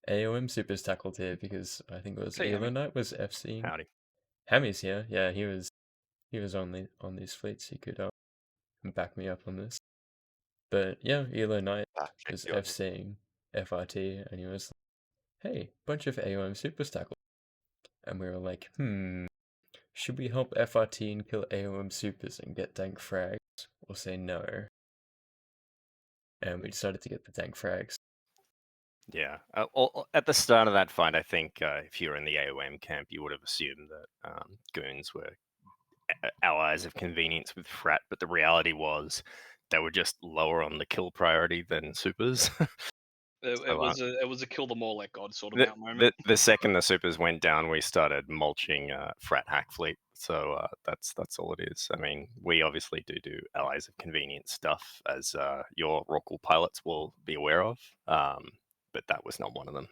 A: AOM supers tackled here, because I think it was
C: Hey,
A: Elo Knight was FCing.
G: Howdy.
A: Hammy's here. Yeah, he was on these fleets. He could back me up on this. But yeah, Elo Knight was FCing FRT, and he was like, hey, bunch of AOM supers tackled. And we were like, should we help FRT and kill AOM supers and get dank frags, or say no? And we decided to get the dank frags.
G: Yeah. At the start of that fight, I think if you were in the AOM camp, you would have assumed that goons were allies of convenience with Frat, but the reality was they were just lower on the kill priority than supers.
C: It was a kill them all, let God sort of out moment.
G: The second the supers went down, we started mulching Frat hack fleet So that's all it is. I mean, we obviously do allies of convenience stuff, as your Rockall pilots will be aware of, but that was not one of them.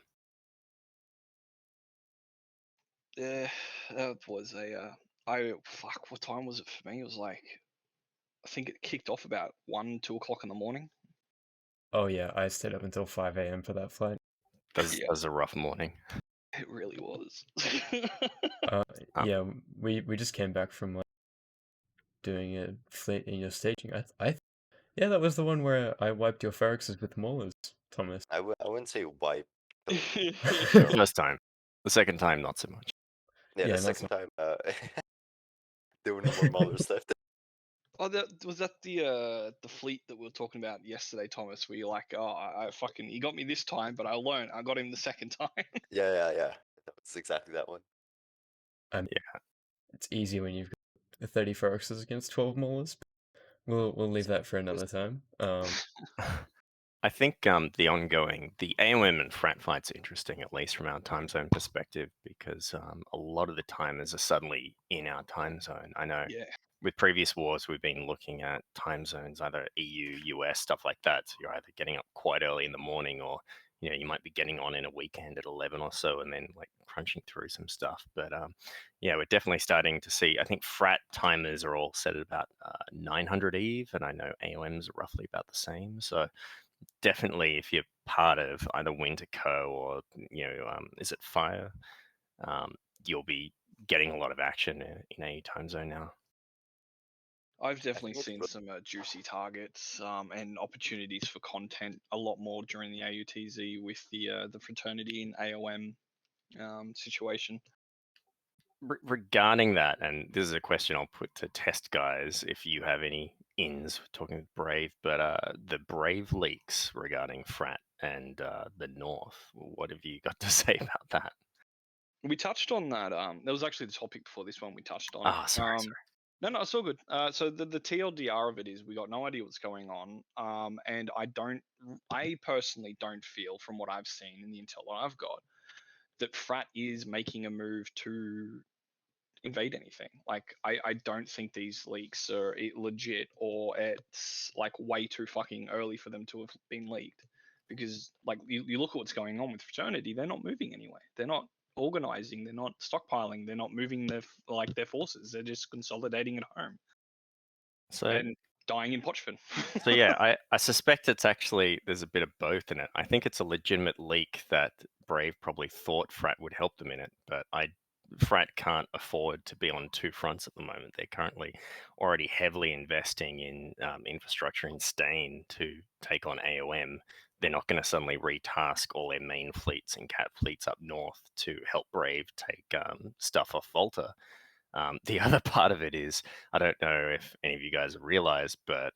C: Yeah, that was a. Fuck. What time was it for me? It was like, I think it kicked off about 2 o'clock in the morning.
A: Oh yeah, I stayed up until 5 a.m. for that flight.
G: That
C: Yeah.
G: was a rough morning.
C: It really was.
A: Yeah, we just came back from like doing a fleet in your staging. Yeah, that was the one where I wiped your Ferrexes with maulers, Thomas.
E: I wouldn't say wipe.
G: First time. The second time, not so much.
E: Yeah,
A: Yeah,
E: the
A: not
E: second time, there were no more Maulers left.
C: Oh, was that the fleet that we were talking about yesterday, Thomas? Where you're like, oh, I fucking, he got me this time, but I learned, I got him the second time.
E: Yeah. That's exactly that one.
G: Yeah.
A: It's easy when you've got 30 Ferrexes against 12 maulers. We'll leave that for another time.
G: I think the AOM and frat fights are interesting, at least from our time zone perspective, because a lot of the timers are suddenly in our time zone. I know
C: Yeah.
G: with previous wars, we've been looking at time zones, either EU, US, stuff like that. So you're either getting up quite early in the morning, or you might be getting on in a weekend at 11 or so, and then like crunching through some stuff. But yeah, we're definitely starting to see. I think frat timers are all set at about 900 Eve, and I know AOMs are roughly about the same. So definitely, if you're part of either Winter Co or is it Fire, you'll be getting a lot of action in a time zone now.
C: I've definitely
E: think it's
C: seen some juicy targets and opportunities for content a lot more during the AUTZ with the fraternity and AOM situation.
G: Regarding that, and this is a question I'll put to test guys if you have any ins talking with Brave, but the Brave leaks regarding Frat and the North, what have you got to say about that?
C: We touched on that. That was actually the topic before this one we touched on.
G: Ah, sorry.
C: No, it's all good. So the TLDR of it is we got no idea what's going on. And I personally don't feel, from what I've seen in the intel that I've got, that Frat is making a move to invade anything. Like, I don't think these leaks are legit, or it's like way too fucking early for them to have been leaked. Because like you look at what's going on with fraternity, they're not moving anywhere. They're not organizing. They're not stockpiling. They're not moving their forces. They're just consolidating at home
G: So
C: and dying in Pochfin.
G: So yeah, I suspect it's actually there's a bit of both in it. I think it's a legitimate leak that Brave probably thought Frat would help them in it, but Frat can't afford to be on two fronts at the moment. They're currently already heavily investing in infrastructure in Stain to take on AOM. They're not going to suddenly retask all their main fleets and cat fleets up north to help Brave take stuff off Volta. The other part of it is, I don't know if any of you guys have realized, but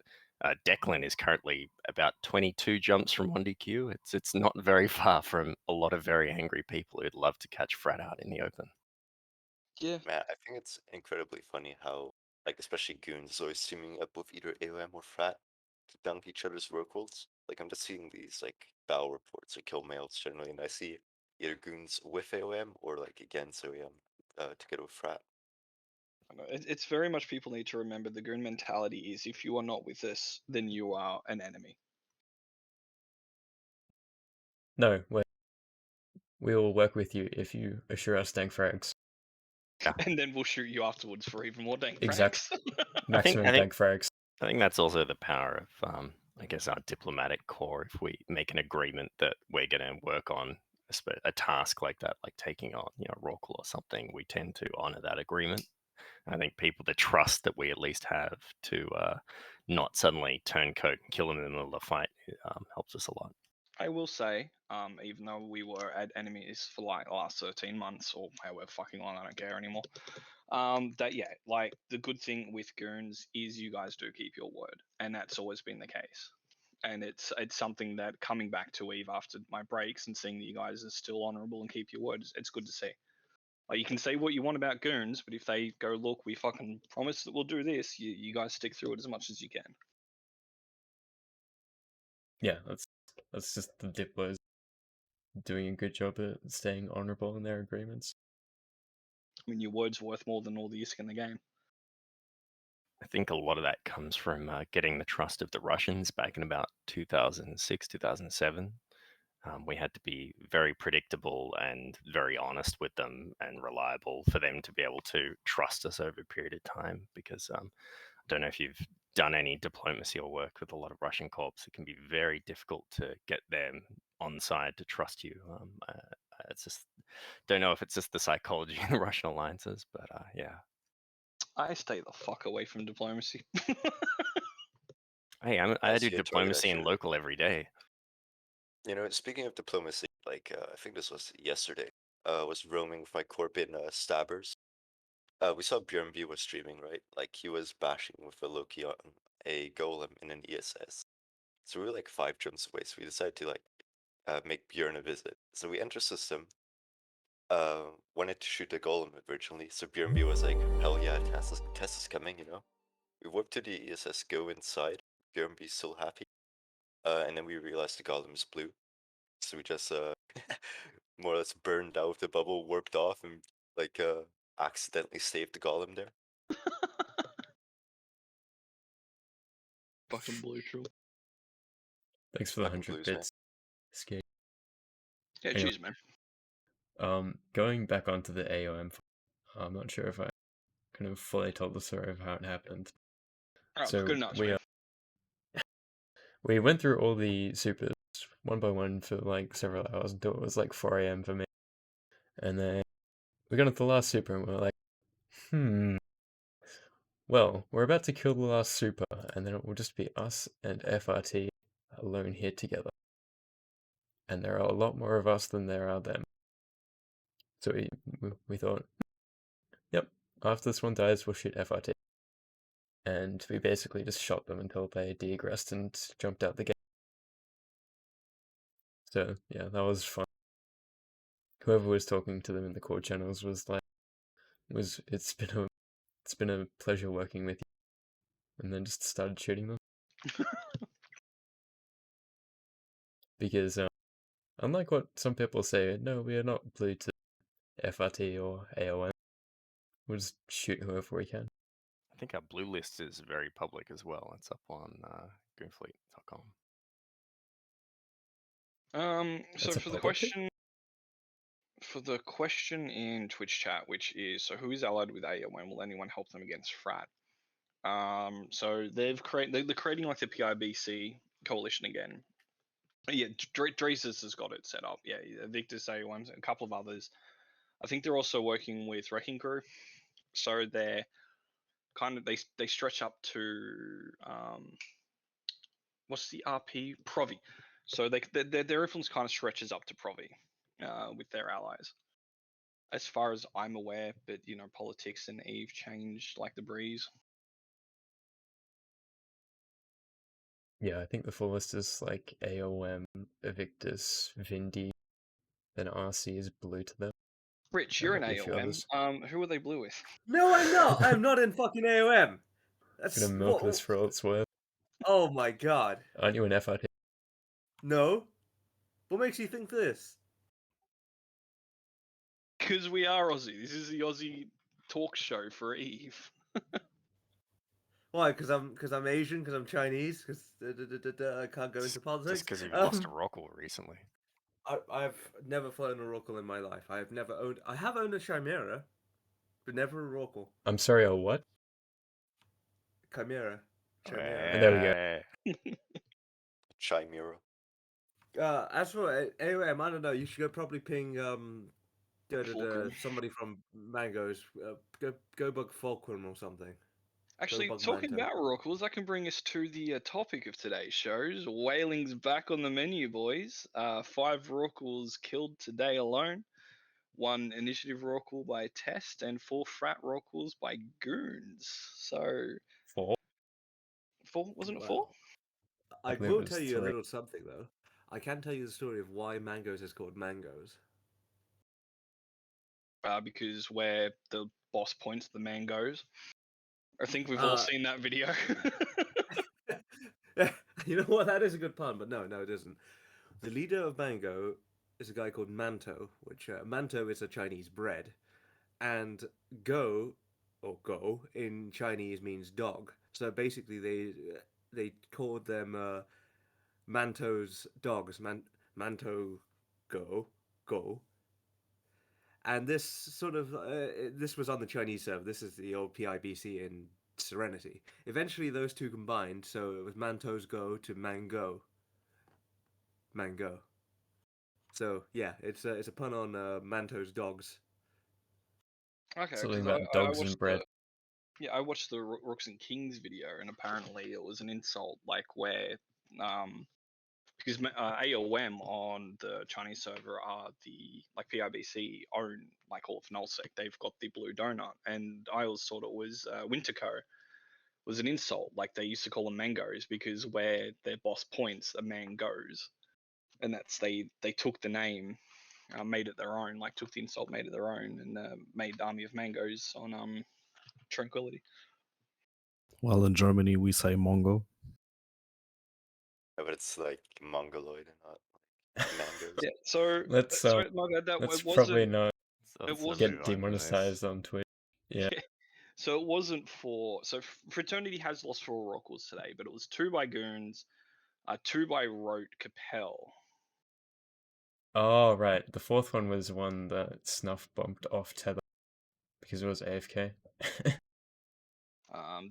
G: Declan is currently about 22 jumps from 1DQ. It's not very far from a lot of very angry people who'd love to catch Frat out in the open.
C: Yeah.
E: Man, I think it's incredibly funny how, like, especially goons is always teaming up with either AOM or Frat to dunk each other's work rolls. Like, I'm just seeing these, like, battle reports or kill mails generally, and I see either goons with AOM or, like, against AOM together with Frat.
C: It's very much, people need to remember the goon mentality is, if you are not with us, then you are an enemy.
A: No, we will work with you if you assure us dank frags.
C: And then we'll shoot you afterwards for even more dank
A: Exact-
C: frags.
A: Maximum dank frags.
G: I think that's also the power of, I guess, our diplomatic core. If we make an agreement that we're going to work on a task like that, like taking on, Rockall or something, we tend to honor that agreement. I think people, the trust that we at least have to not suddenly turncoat and kill them in the middle of the fight, helps us a lot.
C: I will say, even though we were at enemies for like the last 13 months or however fucking long, I don't care anymore. That yeah, like the good thing with goons is you guys do keep your word, and that's always been the case. And it's something that, coming back to Eve after my breaks and seeing that you guys are still honourable and keep your word, it's good to see. Like, you can say what you want about goons, but if they go, look, we fucking promise that we'll do this, you guys stick through it as much as you can.
A: Yeah, that's just the Diplos doing a good job at staying honorable in their agreements.
C: I mean, your word's worth more than all the ISK in the game.
G: I think a lot of that comes from getting the trust of the Russians back in about 2006, 2007. We had to be very predictable and very honest with them and reliable for them to be able to trust us over a period of time. Because I don't know if you've done any diplomacy or work with a lot of Russian corps. It can be very difficult to get them on side to trust you. It's just don't know if it's just the psychology in the Russian alliances, but yeah.
C: I stay the fuck away from diplomacy.
G: Hey, I do diplomacy in local every day.
E: You know, speaking of diplomacy, like I think this was yesterday. I was roaming with my corp in Stabbers. We saw Björnby was streaming, right? Like he was bashing with a Loki on a golem in an ESS. So we were like 5 jumps away. So we decided to like make Björn a visit. So we enter system. Wanted to shoot the golem originally. So Björnby was like, "Hell yeah, Tess is coming," you know. We warp to the ESS, go inside. Björnby's so happy. And then we realized the golem is blue. So we just more or less burned out the bubble, warped off, and like accidentally saved the golem there.
C: Fucking blue troll.
A: Thanks for the
E: Fucking
A: 100
E: blues, man.
A: bits. Skate.
C: Yeah,
A: Anyway.
C: cheers, man.
A: Going back onto the AOM, I'm not sure if I kind of fully told the story of how it happened.
C: Oh,
A: So
C: good enough, man.
A: we went through all the supers one by one for like several hours until it was like 4 a.m. for me. And then we got into the last super and we were like, well, we're about to kill the last super and then it will just be us and FRT alone here together. And there are a lot more of us than there are them. So we thought, yep, after this one dies, we'll shoot FRT. And we basically just shot them until they deaggressed and jumped out the gate. So yeah, that was fun. Whoever was talking to them in the core channels was like, it's been a pleasure working with you, and then just started shooting them. Because unlike what some people say, no, we are not glued to FRT or AOM. We'll just shoot whoever we can.
G: I think our blue list is very public as well. It's up on goonfleet.com.
C: So
A: That's a
C: for the
A: public thing?
C: question in Twitch chat, which is, so who is allied with AOM? Will anyone help them against Frat? So they're creating like the PIBC coalition again. Yeah, Dreesus has got it set up. Yeah, Victus, AOM, a couple of others. I think they're also working with Wrecking Crew. So they're kind of they stretch up to what's the RP? Provi. So their influence kind of stretches up to Provi with their allies. As far as I'm aware, but you know, politics and Eve change like the breeze.
A: Yeah, I think the full list is like AOM, Evictus, Vindy, then RC is blue to them.
C: Rich,
A: There
C: you're in
A: might be a few others.
C: AOM. Who are they blue with?
B: No, I'm not. I'm not in fucking AOM. That's
A: Gonna milk this for all it's worth.
B: Oh my god.
A: Aren't you an FRT?
B: No. What makes you think this?
C: Because we are Aussie. This is the Aussie talk show for Eve.
B: Why? Because I'm Asian. Because I'm Chinese. Because I can't go into politics.
G: Just because you've lost a Rockle recently.
B: I've never flown a Rockle in my life. I have owned a Chimera, but never a Rockle.
A: I'm sorry, a what?
B: Chimera.
A: There we go.
E: Chimera.
B: As for AOM, I don't know. You should go probably ping somebody from Mangoes. Go bug Fulcrum or something.
C: Actually, talking about Rockles, that can bring us to the topic of today's shows. Whaling's back on the menu, boys. 5 Rockles killed today alone. 1 initiative Rockle by Test, and 4 Frat Rockles by Goons. So
A: 4?
C: 4? Wasn't it 4?
B: I will tell you a little something though. I can tell you the story of why Mangoes is called Mangoes.
C: Because where the boss points, the man goes. I think we've all seen that video.
B: You know what? That is a good pun, but no, it isn't. The leader of Mango is a guy called Manto, which Manto is a Chinese bread, and go or go in Chinese means dog. So basically, they called them Manto's dogs, Manto go, and this sort of this was on the Chinese server. This is the old PIBC in Serenity. Eventually, those two combined, so it was Manto's Go to Mango. So yeah, it's a pun on Manto's dogs.
C: Okay,
A: Something
C: because
A: about
C: I
A: dogs and
C: watched
A: bread.
C: I watched the Rooks and Kings video, and apparently it was an insult, like where because AOM on the Chinese server are the like PIBC own like all of Nullsec. They've got the blue donut, and I always thought it was Winterco was an insult. Like they used to call them mangoes because where their boss points, a man goes, and that's they took the name, made it their own. Like took the insult, made it their own, and made Army of Mangoes on Tranquility.
D: Well, in Germany we say Mongo.
E: Yeah, but it's like mongoloid and not like mangoes.
C: Yeah, so
A: Let's
C: my bad. That
A: let's
C: it
A: probably
C: wasn't.
A: not
G: So
C: It
G: it's not
C: wasn't.
A: get
G: realizing this.
A: demonetized on Twitch. Yeah.
C: So it wasn't for. So Fraternity has lost 4 Rockles today, but it was 2 by Goons, 2 by Rote Capel.
A: Oh right, the fourth one was one that Snuff bumped off Tether because it was AFK.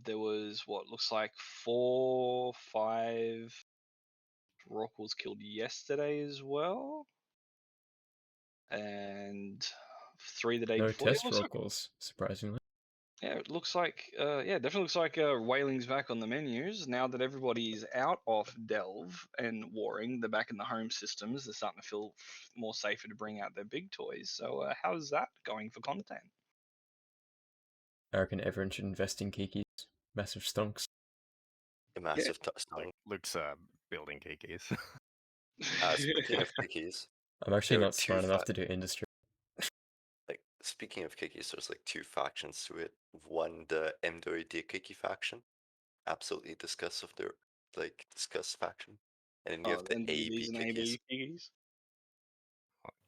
C: There was what looks like 4, 5 Rockles killed yesterday as well, and 3 the day
A: No
C: before. Yeah,
A: test rockles, surprisingly.
C: it looks like definitely looks like Whaling'S back on the menus now that everybody's out of Delve and Warring. They're back in the home systems. They're starting to feel more safer to bring out their big toys. So how's that going for content?
A: I reckon everyone should invest in Kiki's. Massive stonks.
E: A massive touchdown.
G: Luke's building kikis.
E: Speaking of kikis,
A: I'm actually
E: there are
A: not smart
E: two
A: enough to do industry.
E: like speaking of kikis, there's like 2 factions to it. One, the M2D Kiki faction, absolutely disgust faction, and then you have the
C: NDVs
E: AB
C: and
E: kikis.
C: AB kikis.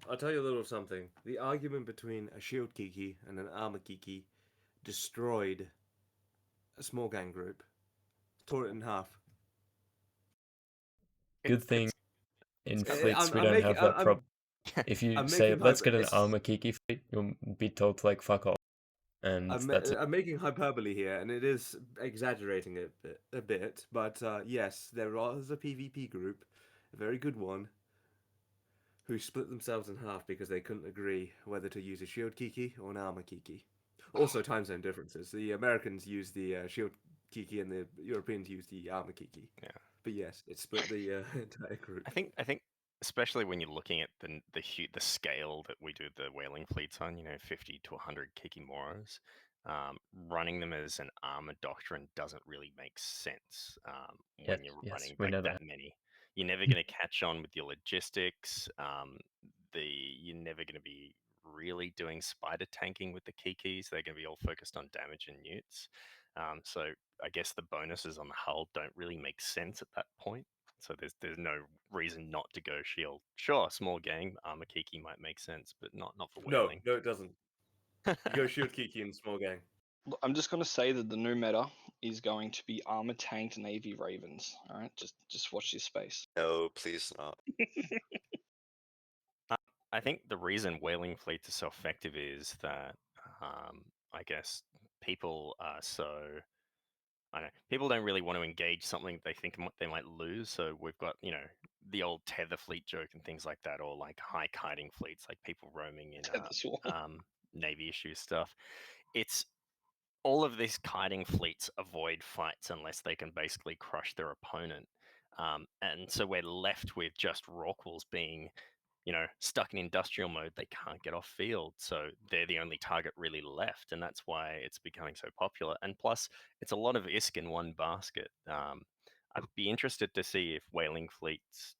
B: I'll tell you a little something. The argument between a shield Kiki and an armor Kiki destroyed a small gang group, tore it in half.
A: Good thing in fleets we don't have that problem. If you
B: I'm
A: say
B: making
A: let's get an
B: it's-
A: armor Kiki fleet, you'll be told to like fuck off, and that's it.
B: I'm making hyperbole here, and it is exaggerating it a bit. But yes, there was a PvP group, a very good one, who split themselves in half because they couldn't agree whether to use a shield Kiki or an armor Kiki. Also, time zone differences. The Americans use the shield Kiki, and the Europeans use the armor Kiki.
G: Yeah.
B: But yes, it split the entire group.
G: I think especially when you're looking at the scale that we do the whaling fleets on, 50 to 100 Kikimoros, running them as an armored doctrine doesn't really make sense when you're running
A: we know
G: that many. You're never going to catch on with your logistics. You're never going to be really doing spider tanking with the Kikis. They're going to be all focused on damage and newts. So I guess the bonuses on the hull don't really make sense at that point. So there's no reason not to go shield. Sure, small gang armor Kiki might make sense, but not for whaling.
B: No, it doesn't. Go shield Kiki in small gang.
C: I'm just going to say that the new meta is going to be armor tanked Navy Ravens. All right, just watch your space.
E: No, please not.
G: I think the reason whaling fleets are so effective is that I guess people are so. I don't know. People don't really want to engage something they think they might lose. So we've got, the old tether fleet joke and things like that, or like high kiting fleets, like people roaming in Navy issue stuff. It's all of these kiting fleets avoid fights unless they can basically crush their opponent. And so we're left with just Rorquals being stuck in industrial mode. They can't get off field, so they're the only target really left, and that's why it's becoming so popular. And plus, it's a lot of ISK in one basket. I'd be interested to see if whaling fleets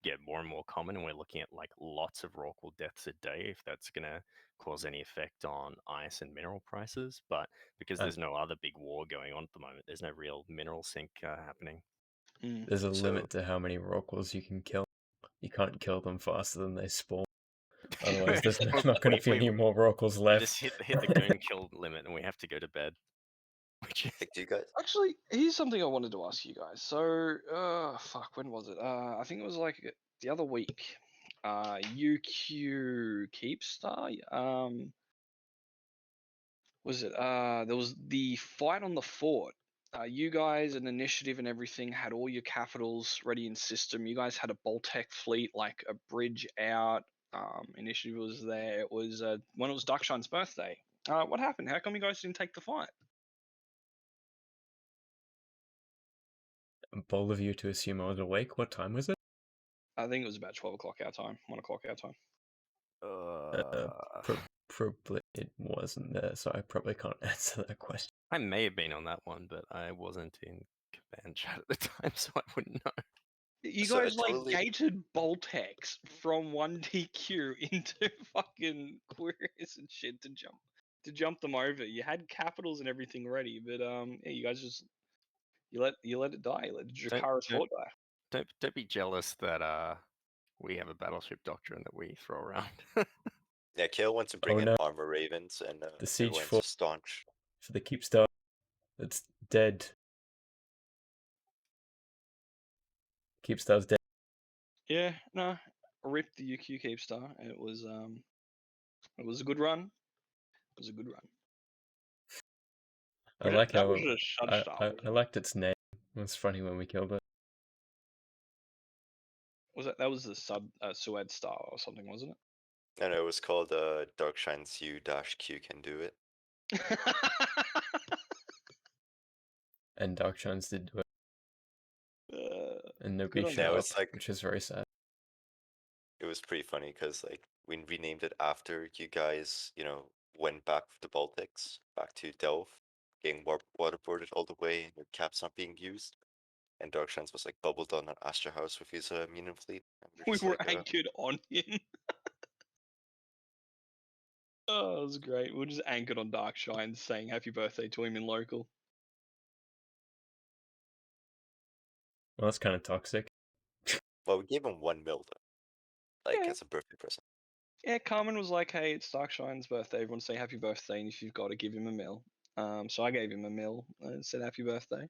G: get more and more common, and we're looking at like lots of Rorqual deaths a day, if that's going to cause any effect on ice and mineral prices. But because there's no other big war going on at the moment, there's no real mineral sink happening.
A: There's a limit to how many Rorquals you can kill. You can't kill them faster than they spawn. Otherwise, there's
G: We're-
A: not going to be
G: we-
A: any more Rorquals
G: we
A: left.
G: just hit the goon kill limit and we have to go to bed. Which is
E: Like, do you guys?
C: Actually, here's something I wanted to ask you guys. So, fuck, when was it? I think it was like the other week. UQ Keepstar. Was it? There was the fight on the fort. You guys and initiative and everything had all your capitals ready in system. You guys had a Boltec fleet, like a bridge out. Initiative was there. It was when it was Darkshine's birthday. What happened? How come you guys didn't take the fight?
A: Bold of you to assume I was awake. What time was it?
C: I think it was about 12 o'clock our time, 1 o'clock our time.
A: Probably it wasn't there, so I probably can't answer that question.
G: I may have been on that one, but I wasn't in command chat at the time, so I wouldn't know.
C: You
E: So I
C: guys like
E: totally-
C: gated Boltex from 1DQ into fucking queries and shit to jump them over. You had capitals and everything ready, but yeah, you guys just you let it die. You let Jakara's
G: don't-
C: fort die.
G: Don't be jealous that we have a battleship doctrine that we throw around.
E: Yeah, Kale wants to bring in
A: no.
E: armor ravens, and
A: The siege
E: everyone's
A: fort.
E: just staunch.
A: For the Keepstar, it's dead. Keepstar's dead.
C: Yeah, no, rip the UQ Keepstar. It was a good run. It was a good run.
A: I like
C: that
A: how
C: was a shut star.
A: I liked its name. It was funny when we killed it.
C: Was that was the Sued Star or something, wasn't
E: No, it was called Darkshine's U-Q can do it.
C: it?
A: And Darkshines did do it, and nobody
C: good on
A: showed
E: them.
A: up,
E: It's like-
A: which is very sad.
E: It was pretty funny because like we renamed it after you guys, went back to the Baltics, back to Delph, getting waterboarded all the way, and your caps not being used. And Darkshines was like bubbled on an Astra House with his Minion fleet. And
C: We
E: just
C: were
E: like,
C: anchored on him. Oh, it was great. We were just anchored on Darkshine saying happy birthday to him in local.
A: Well, that's kind of toxic.
E: well, we gave him 1 mil though, like
C: Yeah.
E: as a birthday present.
C: Yeah, Carmen was like, hey, it's Darkshine's birthday. Everyone say happy birthday, and if you've got to give him a mil. So I gave him a mil and said happy birthday.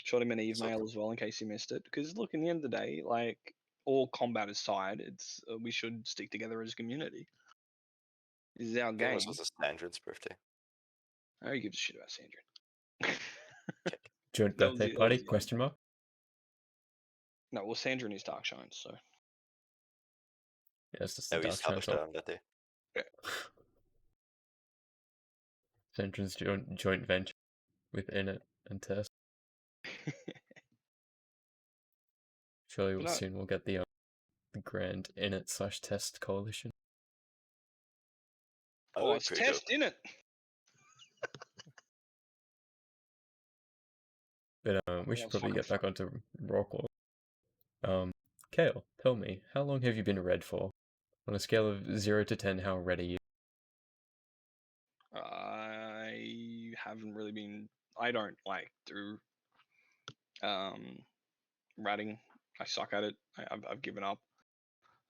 C: Shot him an
E: So
C: email as well in case he missed it. Because look, in the end of the day, like all combat aside, it's we should stick together as a community. This is our
E: I think
C: game.
E: this was a Sandrin's birthday.
C: Who gives a shit about Sandra?
A: Joint
C: That was
A: birthday
C: the- that
A: party?
C: was the-
A: Question mark.
C: No, well, Sandra is Darkshine, so
A: Yeah, it's just
E: No,
A: the
E: he's
A: Darkshines.
E: Halberstadt on that day.
A: Sentry's joint venture within it and Test. Surely
C: But no.
A: soon we'll get the grand init/test coalition.
E: That
C: oh,
E: would be
C: it's
E: pretty
C: test
E: dope.
C: in it.
A: But we
C: Yeah,
A: should
C: it's
A: probably
C: fucking
A: get back onto Rockwall. Kale, tell me, how long have you been red for? On a scale of 0 to 10, how red are you?
C: I haven't really been. I don't like do ratting. I suck at it. I've given up.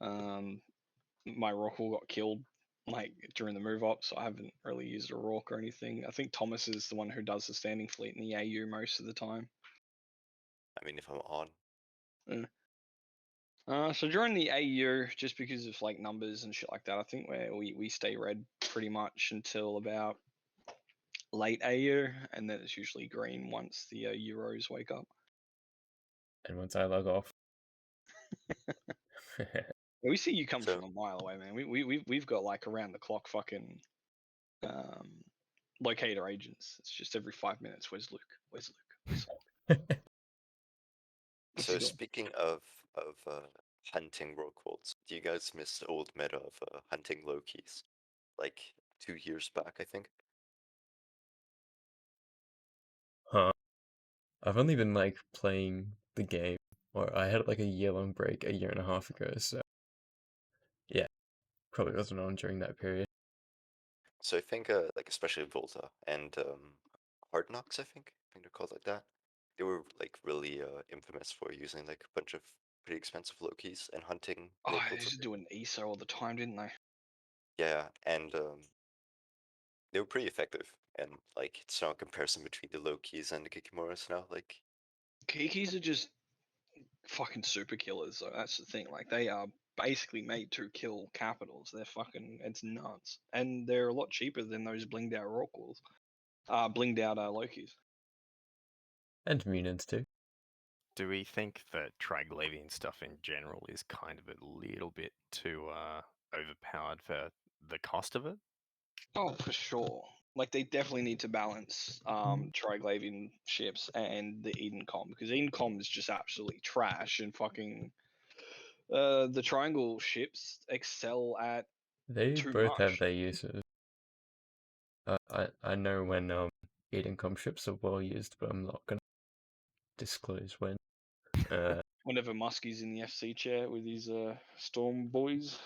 C: My Rockwall got killed like during the move up, so I haven't really used a Rock or anything. I think Thomas is the one who does the standing fleet in the AU most of the time.
E: I mean, if I'm on.
C: So during the AU, just because of like numbers and shit like that, I think we stay red pretty much until about late AU, and then it's usually green once the Euros wake up.
A: And once I log off.
C: We see you come
E: So-
C: from a mile away, man. We've got like around the clock fucking locator agents. It's just every 5 minutes. Where's Luke? Where's Luke? Where's Luke? What's
E: So
C: he doing?
E: speaking of hunting Rockwalls, do you guys miss the old meta of hunting Lokis? Like 2 years back, I think.
A: Huh. I've only been like playing the game, or I had like a year-long break a year and a half ago, so yeah, probably wasn't on during that period.
E: So I think like especially Volta and Hard Knocks, I think they're called like that. They were like really infamous for using like a bunch of pretty expensive Lokis and hunting
C: Oh, they
E: Rockwalls.
C: used to do an ESO all the time, didn't they?
E: Yeah, and they were pretty effective. And like, it's no comparison between the Lokis and the Kikimuras now. Like,
C: Kikis are just fucking super killers. So that's the thing. Like they are basically made to kill capitals. They're fucking, it's nuts, and they're a lot cheaper than those blinged out Rorquals, blinged out Lokis.
A: And Munins too.
G: Do we think that Triglavian stuff in general is kind of a little bit too overpowered for the cost of it?
C: Oh, for sure. Like they definitely need to balance Triglavian ships and the Edencom, because Edencom is just absolutely trash, and fucking the Triangle ships excel at
A: They
C: too
A: both have
C: much.
A: their uses. I know when Eden-com ships are well used, but I'm not gonna disclose when.
C: Whenever Muskie's in the FC chair with his Storm boys,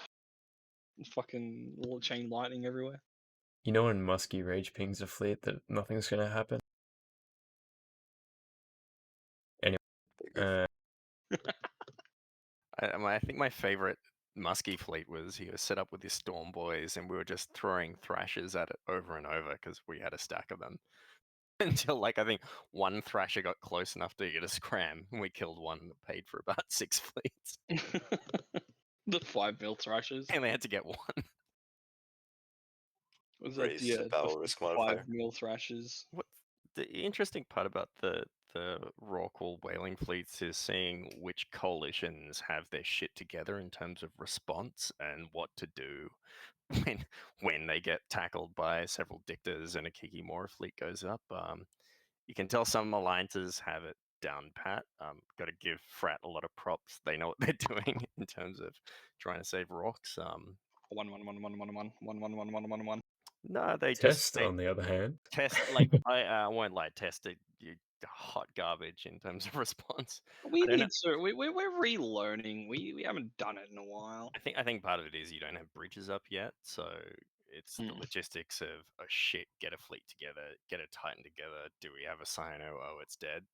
C: fucking little chain lightning everywhere.
A: You know when Muskie rage pings a fleet that nothing's gonna happen? Anyway,
G: I think my favorite Muskie fleet was he was set up with his Storm boys, and we were just throwing thrashers at it over and over because we had a stack of them. Until like I think one thrasher got close enough to get a scram, and we killed one that paid for about 6 fleets,
C: The 5 mil thrashers.
G: and they had to get one.
C: Was that
E: raise the
C: the
E: battle risk modifier.
C: 5 mil thrashers?
G: What the interesting part about the Rorqual whaling fleets is seeing which coalitions have their shit together in terms of response and what to do when they get tackled by several dictators and a Kikimora fleet goes up. You can tell some alliances have it down pat. Got to give Frat a lot of props. They know what they're doing in terms of trying to save rocks.
C: 1-1-1-1-1-1-1-1-1-1-1-1.
G: No, they
A: Test, on the other hand.
G: test like I won't lie. Test it. You hot garbage in terms of response.
C: We
G: I don't
C: need to. We're relearning. We haven't done it in a while.
G: I think part of it is you don't have bridges up yet, so it's the logistics of oh shit, get a fleet together, get a Titan together. Do we have a Cyano? Oh, it's dead.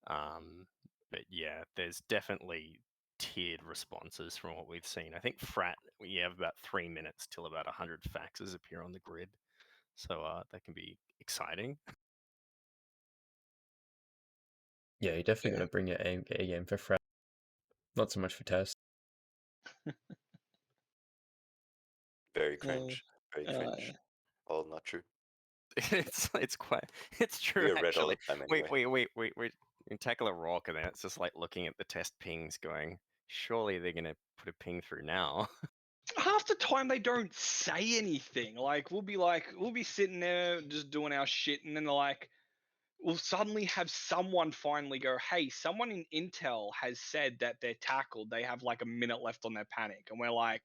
G: But yeah, there's definitely tiered responses from what we've seen. I think Frat, we have about 3 minutes till about 100 faxes appear on the grid, so that can be exciting.
A: Yeah, you're definitely gonna bring your A game for Frat. Not so much for Test.
E: Very cringe. Very cringe. All not true.
G: It's true
E: We are red all
G: actually.
E: the time anyway.
G: Wait. You tackle a rock and then it's just like looking at the test pings going, surely they're gonna put a ping through now.
C: Half the time they don't say anything. Like we'll be sitting there just doing our shit, and then they're like, we'll suddenly have someone finally go, hey, someone in Intel has said that they're tackled. They have like a minute left on their panic. And we're like,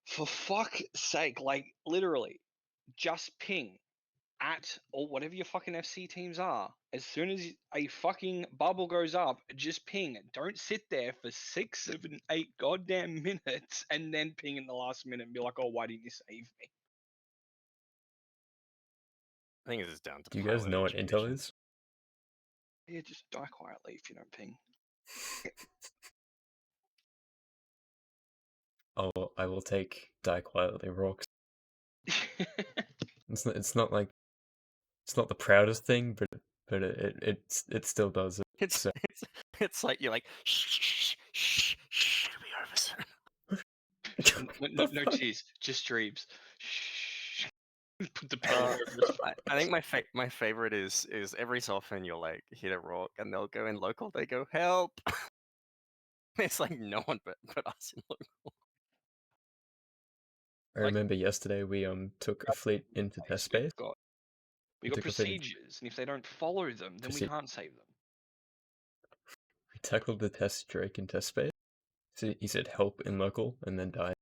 C: for fuck's sake, like literally, just ping at or whatever your fucking FC teams are. As soon as a fucking bubble goes up, just ping. Don't sit there for 6, 7, 8 goddamn minutes and then ping in the last minute and be like, oh, why didn't you save me?
G: I think this is down to
A: Do you guys
G: pilot
A: know what
G: education.
A: Intel is?
C: Yeah, just die quietly if you don't ping.
A: I will take die quietly rocks. It's not like it's not the proudest thing, but it still does it.
G: It's like you're like shh, it'll be over soon.
C: No tears, just dreams. Shh. Put the pillow over his face.
G: I think my favorite is every so often you'll like hit a rock and they'll go in local. They go help. It's like no one but us in local.
A: I remember yesterday we took a fleet into test space.
C: We got procedures, and if they don't follow them, then we can't save them.
A: We tackled the test Drake in test space. So he said help in local and then died.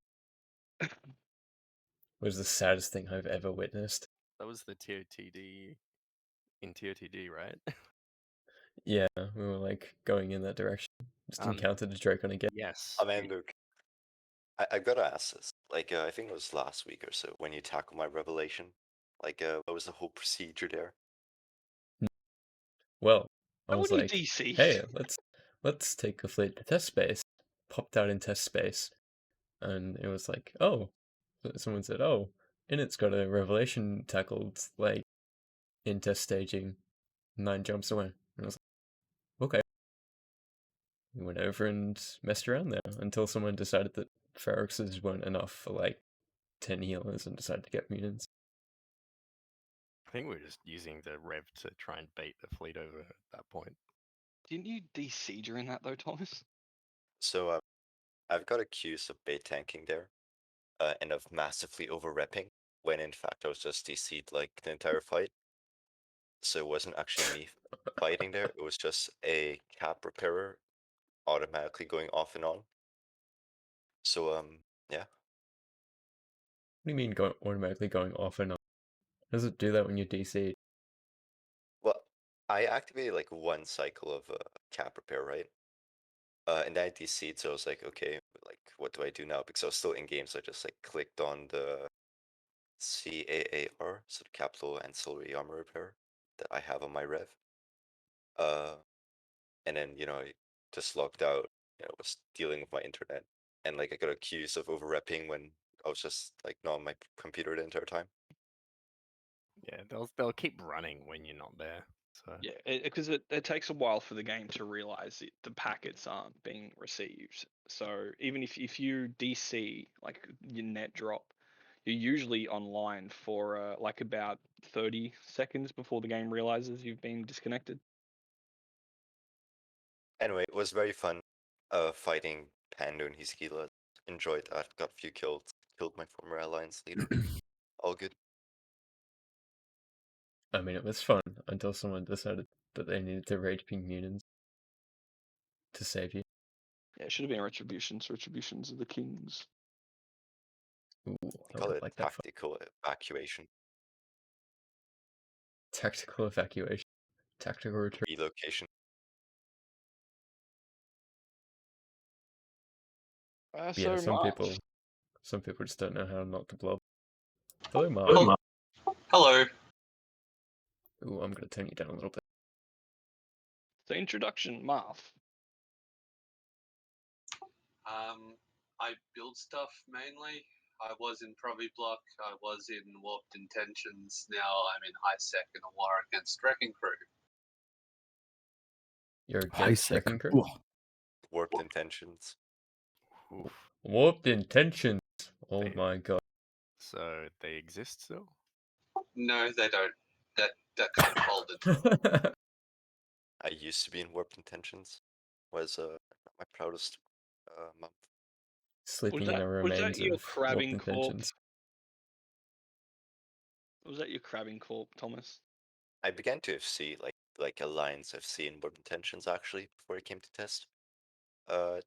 A: It was the saddest thing I've ever witnessed.
G: That was the TOTD in TOTD, right?
A: Yeah, we were like going in that direction. Just encountered a Drake on a gate.
G: Yes.
E: Oh man, Luke. I've got to ask this. Like, I think it was last week or so when you tackled my revelation. Like, what was the whole procedure there?
A: Well, I was
C: When you
A: like,
C: DC.
A: hey, let's take a fleet to test space. Popped out in test space, and it was like, oh, someone said, "Oh, Init's got a revelation tackled like in test staging 9 jumps away," and I was like, "Okay." We went over and messed around there until someone decided that Feroxes weren't enough for like 10 healers and decided to get mutants.
G: I think we were just using the rev to try and bait the fleet over at that point.
C: Didn't you DC during that though, Thomas?
E: So I've got accused of bait tanking there, and of massively over-repping, when in fact I was just DC'd like the entire fight. So it wasn't actually me fighting there, it was just a cap repairer automatically going off and on. So yeah.
A: What do you mean automatically going off and on? How does it do that when you DC?
E: Well, I activated like one cycle of cap repair, right? And then I DC'd, so I was like, okay, like what do I do now? Because I was still in game, so I just like clicked on the CAAR, so the Capital Ancillary Armor Repair that I have on my rev. And then I just logged out. Was dealing with my internet, and like I got accused of over-repping when I was just like not on my computer the entire time.
G: Yeah, they'll keep running when you're not there. So
C: Yeah, because it takes a while for the game to realize the packets aren't being received. So even if you DC like your net drop, you're usually online for like about 30 seconds before the game realizes you've been disconnected.
E: Anyway, it was very fun fighting Pando and his Gila. Enjoyed that. Got a few kills. Killed my former alliance leader. All good.
A: I mean, it was fun until someone decided that they needed to rage ping mutants to save you.
C: Yeah, it should have been retributions. Retributions are the kings.
A: Ooh,
E: They
A: I
E: call
A: would
E: it
A: like that.
E: tactical evacuation.
A: Tactical evacuation. Tactical retreat.
E: Relocation.
A: Yeah,
C: So
A: some
C: Marv,
A: people just don't know how not to blob. Hello, Mark.
H: Hello, Mark. Hello.
A: Ooh, I'm gonna turn you down a little bit.
C: the introduction, Marv.
H: I build stuff mainly. I was in Provi Block. I was in Warped Intentions. Now I'm in High Sec in a war against Wrecking Crew.
A: You're
D: High
A: against
D: sec.
A: Wrecking Crew?
D: Ooh.
E: Warped intentions.
G: oof.
A: Warped intentions. Oh
G: They-
A: my god.
G: So they exist still?
H: No, they don't. That kind of folded.
E: I used to be in Warped intentions. Was my proudest month.
A: Sleeping in the
C: Was that
A: remains
C: your
A: of
C: crabbing
A: Warped
C: corp?
A: intentions.
C: Was that your crabbing corp, Thomas?
E: I began to see like Alliance FC in Warped intentions actually before it came to test.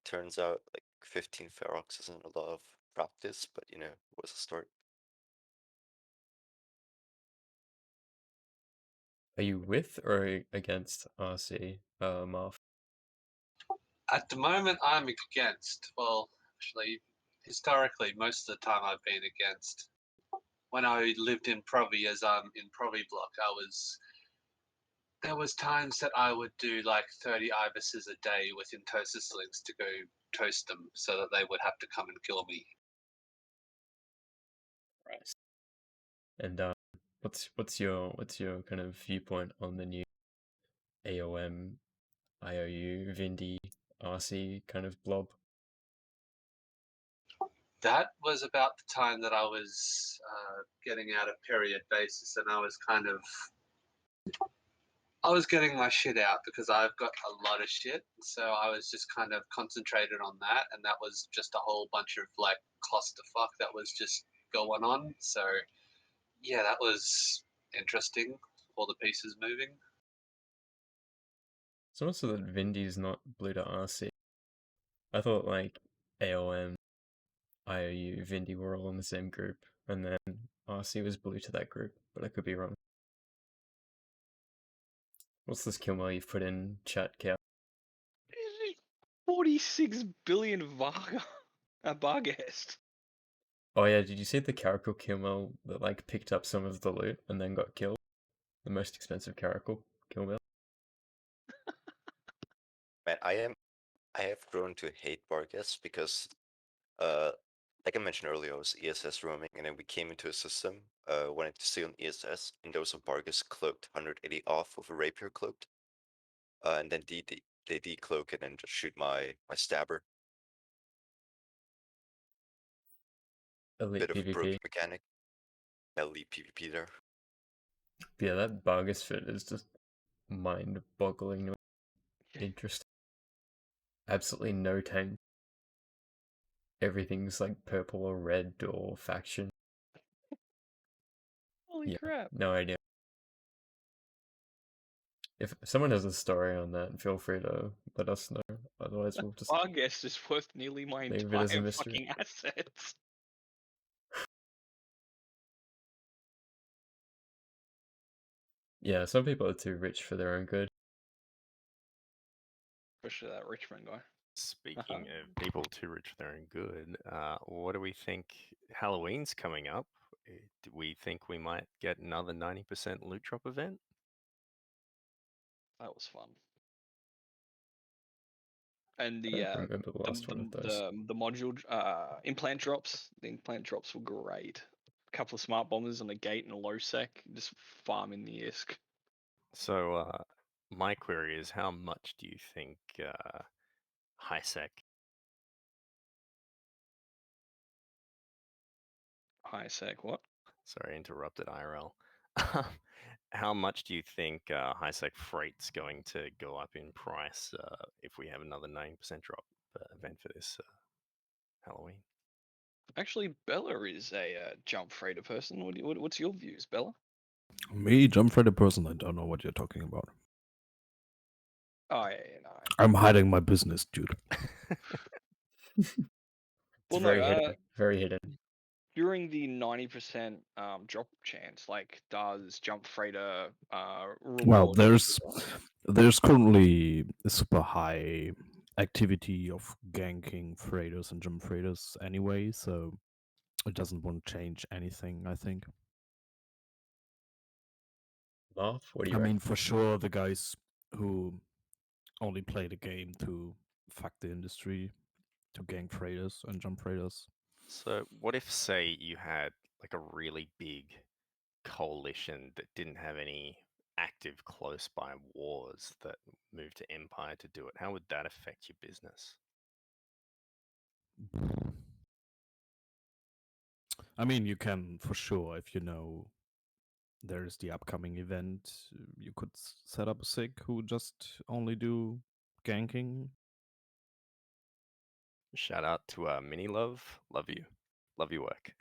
E: Turns out like 15 Ferox isn't a lot of practice, but it was a start.
A: Are you with or against RC, Marv?
H: At the moment, I'm against. Well, actually, historically, most of the time I've been against. When I lived in Provi, as I'm in Provi Block, there was times that I would do like 30 ibises a day with Intosis links to go toast them so that they would have to come and kill me.
A: Right. And what's your kind of viewpoint on the new AOM, IOU, Vindy, RC kind of blob?
H: That was about the time that I was getting out of period basis, and I was getting my shit out because I've got a lot of shit. So I was just kind of concentrated on that, and that was just a whole bunch of like clusterfuck that was just going on. So yeah, that was interesting. All the pieces moving.
A: It's also that Vindy's not blue to RC. I thought like AOM, IOU, Vindy were all in the same group, and then RC was blue to that group, but I could be wrong. What's this kill you've put in chat, Cal?
C: 46 billion Varga. Barghest.
A: Oh yeah, did you see the Caracal kill that like picked up some of the loot and then got killed? The most expensive Caracal kill.
E: Man, I have grown to hate Bargus because like I mentioned earlier, I was ESS roaming, and then we came into a system, wanted to stay on ESS, and there was a Vargas cloaked 180 off with a rapier cloaked, and then they decloak it and just shoot my stabber.
A: Elite
E: Bit of a
A: PvP.
E: broken mechanic. Elite PvP there.
A: Yeah, that Bargus fit is just mind-boggling. Interesting. Absolutely no tank. Everything's like purple or red or faction.
C: Holy crap.
A: No idea. If someone has a story on that, feel free to let us know. Otherwise, we'll just
C: Our guess is worth nearly my
A: leave it as a
C: entire
A: mystery.
C: fucking assets.
A: Yeah, some people are too rich for their own good.
C: Especially that Richmond guy.
G: Speaking of people too rich for their own good, what do we think? Halloween's coming up. Do we think we might get another 90% loot drop event?
C: That was fun. And
A: I
C: the
A: don't remember the last one of those.
C: the module implant drops. The implant drops were great. A couple of smart bombers on a gate and a low sec, just farming the ISK.
G: So, my query is, how much do you think high sec?
C: High sec, what?
G: Sorry, interrupted IRL. How much do you think high sec freight's going to go up in price if we have another 90% drop event for this Halloween?
C: Actually, Bella is a jump freighter person. What's your views, Bella?
D: Me, jump freighter person, I don't know what you're talking about.
C: Oh yeah, no.
D: I'm hiding my business, dude.
A: It's
C: Well,
A: very
C: no,
A: hidden. Very hidden.
C: during the 90% drop chance, like, does jump freighter reward?
D: Well, there's currently a super high activity of ganking freighters and jump freighters anyway, so it doesn't want to change anything, I think.
A: Laugh? What do you
D: I
A: reckon?
D: mean, for sure, the guys who only play the game to fuck the industry, to gank freighters and jump freighters.
G: So, what if, say, you had like a really big coalition that didn't have any active close by wars that moved to Empire to do it? How would that affect your business?
D: I mean, you can for sure, if you know there's the upcoming event, you could set up a SIG who just only do ganking.
G: Shout out to Mini Love. Love you. Love your work.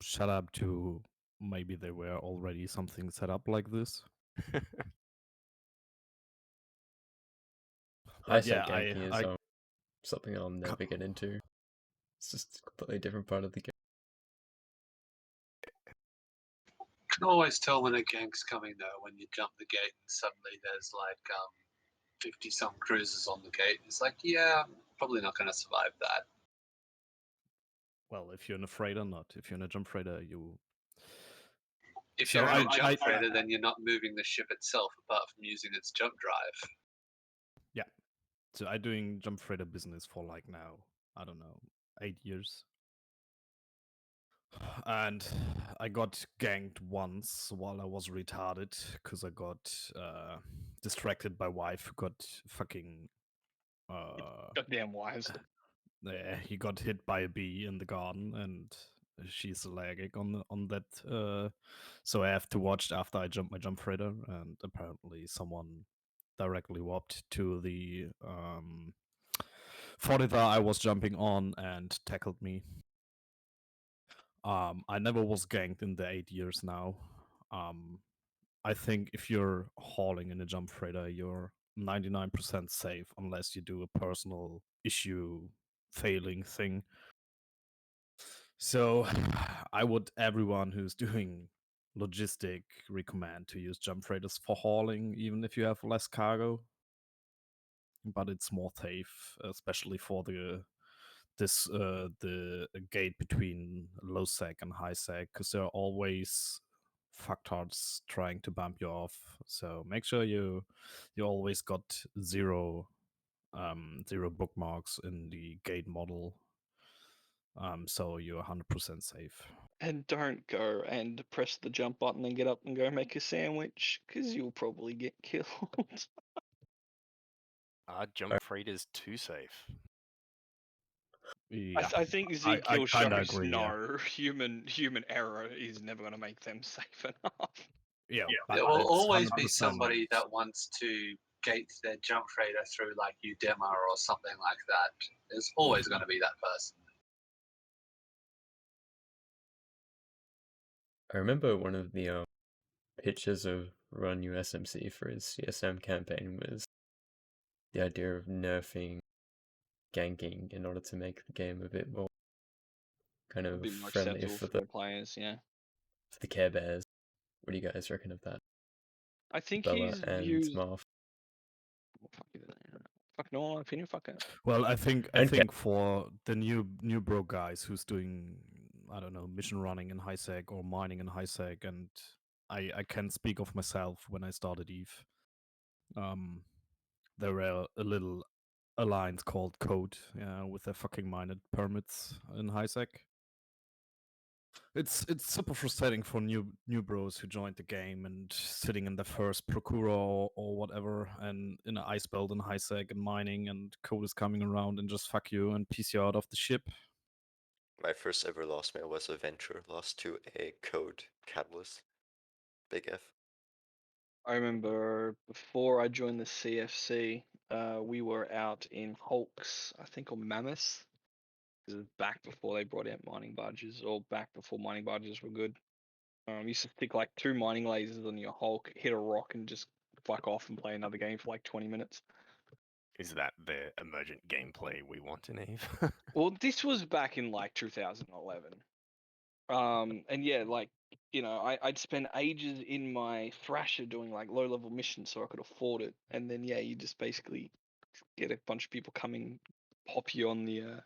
D: Shut up to maybe there were already something set up like this.
A: High
D: But yeah,
A: sec ganking is
D: I
A: something I'll never get into. It's just a completely different part of the game.
H: You can always tell when a gank's coming though when you jump the gate and suddenly there's like 50 some cruisers on the gate. It's like, yeah, I'm probably not going to survive that.
D: well, if you're in a freighter, not. If you're in a jump freighter, you.
H: If
D: So
H: you're in a
D: I-
H: jump freighter, then you're not moving the ship itself apart from using its jump drive.
D: So I'm doing jump freighter business for like now, I don't know, 8 years. And I got ganked once while I was retarded because I got distracted by wife who got fucking
C: Goddamn wives.
D: yeah, he got hit by a bee in the garden and she's allergic on that so I have to watch after I jump my jump freighter, and apparently someone directly warped to the freighter I was jumping on and tackled me. I never was ganked in the 8 years now. I think if you're hauling in a jump freighter, you're 99% safe unless you do a personal issue failing thing. So I would everyone who's doing logistic recommend to use jump freighters for hauling, even if you have less cargo. But it's more safe, especially for the gate between low sec and high sec, because there are always fucktards trying to bump you off. So make sure you always got zero bookmarks in the gate model. So you're 100% safe.
C: And don't go and press the jump button and get up and go make a sandwich, because you'll probably get killed.
G: Are jump freighters too safe?
D: Yeah,
C: I think
D: I
C: Ezekiel
D: kinda
C: shows
D: agree, yeah.
C: no human error is never going to make them safe enough.
D: Yeah,
H: There
D: but
H: will
D: it's
H: always be
D: 100%.
H: somebody that wants to gate their jump freighter through like Udema or something like that. There's always going to be that person.
A: I remember one of the pitches of Run USMC for his CSM campaign was the idea of nerfing ganking in order to make the game a bit more kind
C: A
A: of
C: bit more
A: friendly
C: acceptable
A: for
C: for the players, yeah.
A: the Care Bears. What do you guys reckon of that?
C: I think
A: Bella
C: his
A: and
C: views.
A: Marv.
C: Fuck no, my opinion, fuck it.
D: Well, I think
A: And
D: for the new bro guys who's doing, I don't know, mission running in high sec or mining in high sec, and I can speak of myself when I started Eve. There were a little alliance called Code, with their fucking mined permits in high sec. It's super frustrating for new bros who joined the game and sitting in the first Procura or whatever, and in an ice belt in high sec and mining, and Code is coming around and just fuck you and piece you out of the ship.
E: My first ever lost mail was a venture, lost to a code catalyst. Big F.
C: I remember before I joined the CFC, we were out in Hulks, I think, or Mammoth. This is back before they brought out mining barges, or back before mining barges were good. Used to stick like 2 mining lasers on your Hulk, hit a rock, and just fuck off and play another game for like 20 minutes.
G: Is that the emergent gameplay we want in Eve?
C: Well, this was back in like 2011. And yeah, like, you know, I'd spend ages in my Thrasher doing like low level missions so I could afford it. And then yeah, you just basically get a bunch of people coming, pop you on the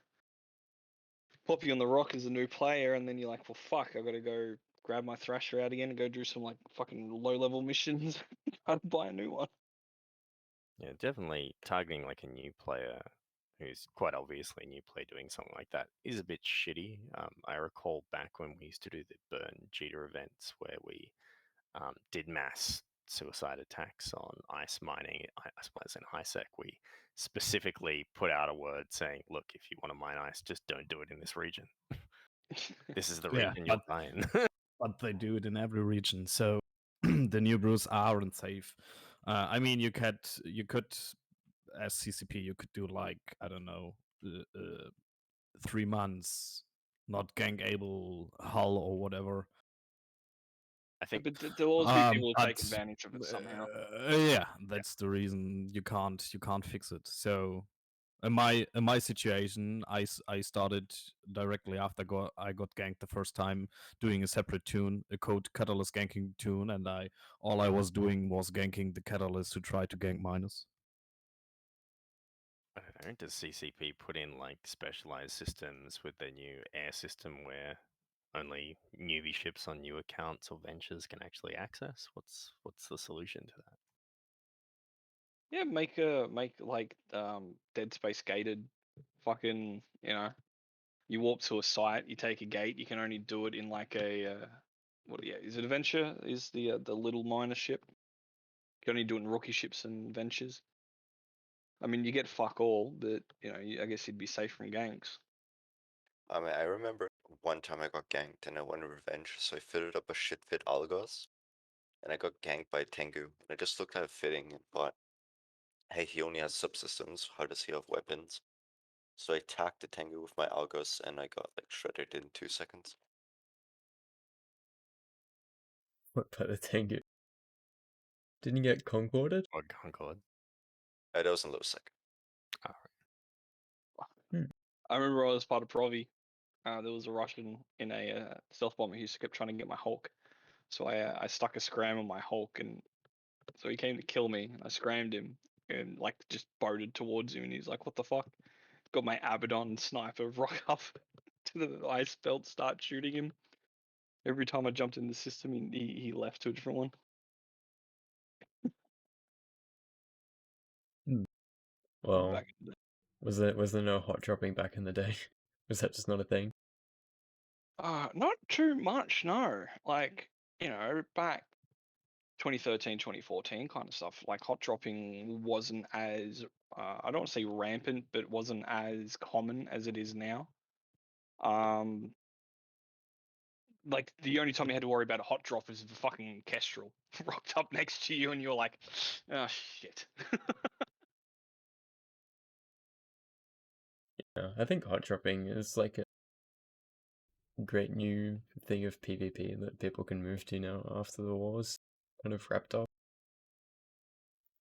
C: rock as a new player, and then you're like, well, fuck, I gotta go grab my Thrasher out again and go do some like fucking low level missions. Try to buy a new one.
G: Yeah, definitely targeting like a new player who's quite obviously a new player doing something like that is a bit shitty. I recall back when we used to do the Burn Jeter events where we did mass suicide attacks on ice mining, ice miners in high sec. We specifically put out a word saying, look, if you want to mine ice, just don't do it in this region. This is the
D: Yeah,
G: region you'll die in.
D: But they do it in every region, so the new brews aren't safe. I mean, you could as CCP, you could do like, I don't know, 3 months not gank able hull or whatever.
G: I think
C: But there'll always be people who take advantage of it somehow.
D: Yeah, that's the reason you can't fix it. So in my situation, I started directly after I got ganked the first time, doing a separate tune, a code catalyst ganking tune, and all I was doing was ganking the catalyst to try to gank minus.
G: I don't know, does CCP put in like specialized systems with their new air system where only newbie ships on new accounts or ventures can actually access? What's the solution to that?
C: Yeah, make like Dead Space gated, fucking, you know, you warp to a site, you take a gate, you can only do it in like a is it a venture? Is the little miner ship? You can only do it in rookie ships and ventures. I mean, you get fuck all, but you know, I guess you'd be safe from ganks.
E: I mean, I remember one time I got ganked and I wanted revenge, so I fitted up a shit fit Algos, and I got ganked by Tengu. And I just looked at it fitting and thought, hey, he only has subsystems. How does he have weapons? So I attacked the Tengu with my Algos and I got like shredded in 2 seconds.
A: what about the Tengu? Didn't you get concorded?
G: Or Concord?
E: That was in low sec.
C: I remember I was part of Provi. There was a Russian in a stealth bomber who kept trying to get my Hulk. So I stuck a scram on my Hulk, and so he came to kill me. And I scrammed him and like just boated towards him, and he's like, "What the fuck?" Got my Abaddon sniper rock up to the ice belt, start shooting him. Every time I jumped in the system, he left to a different one.
A: Well,
C: Back in the day.
A: was there no hot dropping back in the day? Is that just not a thing?
C: Not too much, no. Like, back 2013, 2014 kind of stuff, like hot dropping wasn't as, I don't want to say rampant, but wasn't as common as it is now. Like, the only time you had to worry about a hot drop is if a fucking Kestrel rocked up next to you and you're like, oh, shit.
A: Yeah, I think hot dropping is like a great new thing of PvP that people can move to now after the war's kind of wrapped up.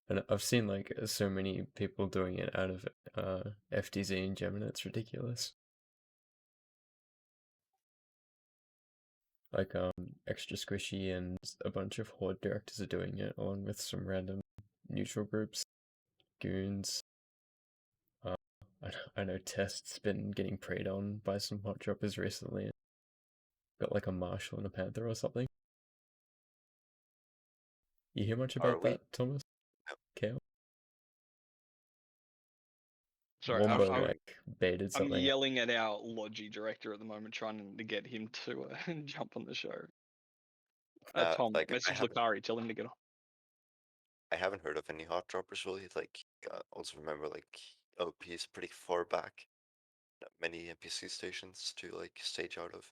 A: And I've seen like so many people doing it out of FTZ and Gem, and it's ridiculous. Like Extra Squishy and a bunch of Horde directors are doing it, along with some random neutral groups, goons. I know Test's been getting preyed on by some hot droppers recently. Got like a Marshal and a Panther or something. You hear much about that, Thomas? Kale?
C: Sorry,
A: Wombo
C: I'm
A: like baited
C: I'm
A: something.
C: yelling at our Logi director at the moment, trying to get him to jump on the show. Tom,
E: like
C: message Lakari, tell him to get on.
E: I haven't heard of any hot droppers really. Like, also remember like OP is pretty far back. Not many NPC stations to like stage out of.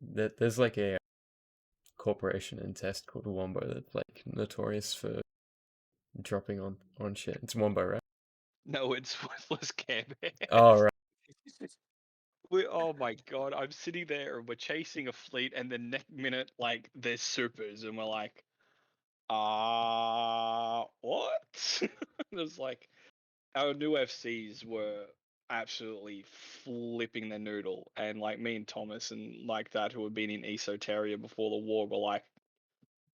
A: There's like a corporation in Test called Wombo that's like notorious for dropping on shit. It's Wombo, right?
C: No, it's Worthless Care Bear.
A: Oh, right.
C: Oh my god, I'm sitting there and we're chasing a fleet, and the next minute, like, there's supers, and we're like, what? It was like, our new FCs were absolutely flipping their noodle, and like me and Thomas and like that, who had been in Esoteria before the war, were like,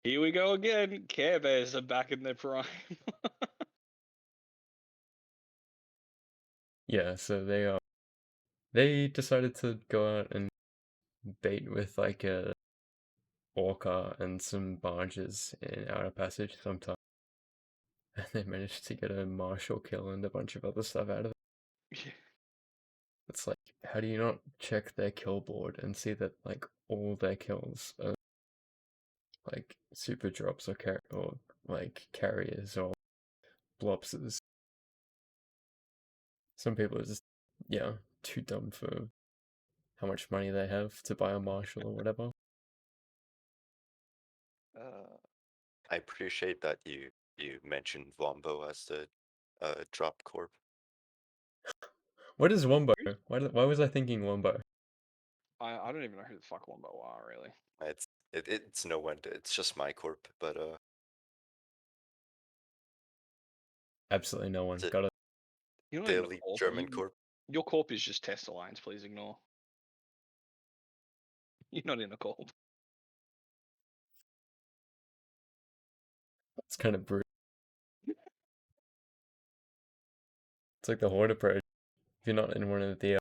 C: here we go again, Care Bears are back in their prime.
A: Yeah, so they decided to go out and bait with like a orca and some barges in Outer Passage sometime. And they managed to get a Marshal kill and a bunch of other stuff out of it.
C: Yeah.
A: It's like, how do you not check their kill board and see that like all their kills are like super drops or like carriers or blopses? Some people are just too dumb for how much money they have to buy a Marshal or whatever.
E: I appreciate that you mentioned Wombo as the drop corp.
A: What is Wombo? Why was I thinking Wombo?
C: I don't even know who the fuck Wombo are, really.
E: It's no one. It's just my corp, but
A: Absolutely no one.
E: it's a
A: Got it.
C: You're not in a
E: daily
C: corp.
E: German corp.
C: Your corp is just Test Alliance, please ignore. You're not in a corp.
A: It's kind of brutal. It's like the Horde approach. If you're not in one of the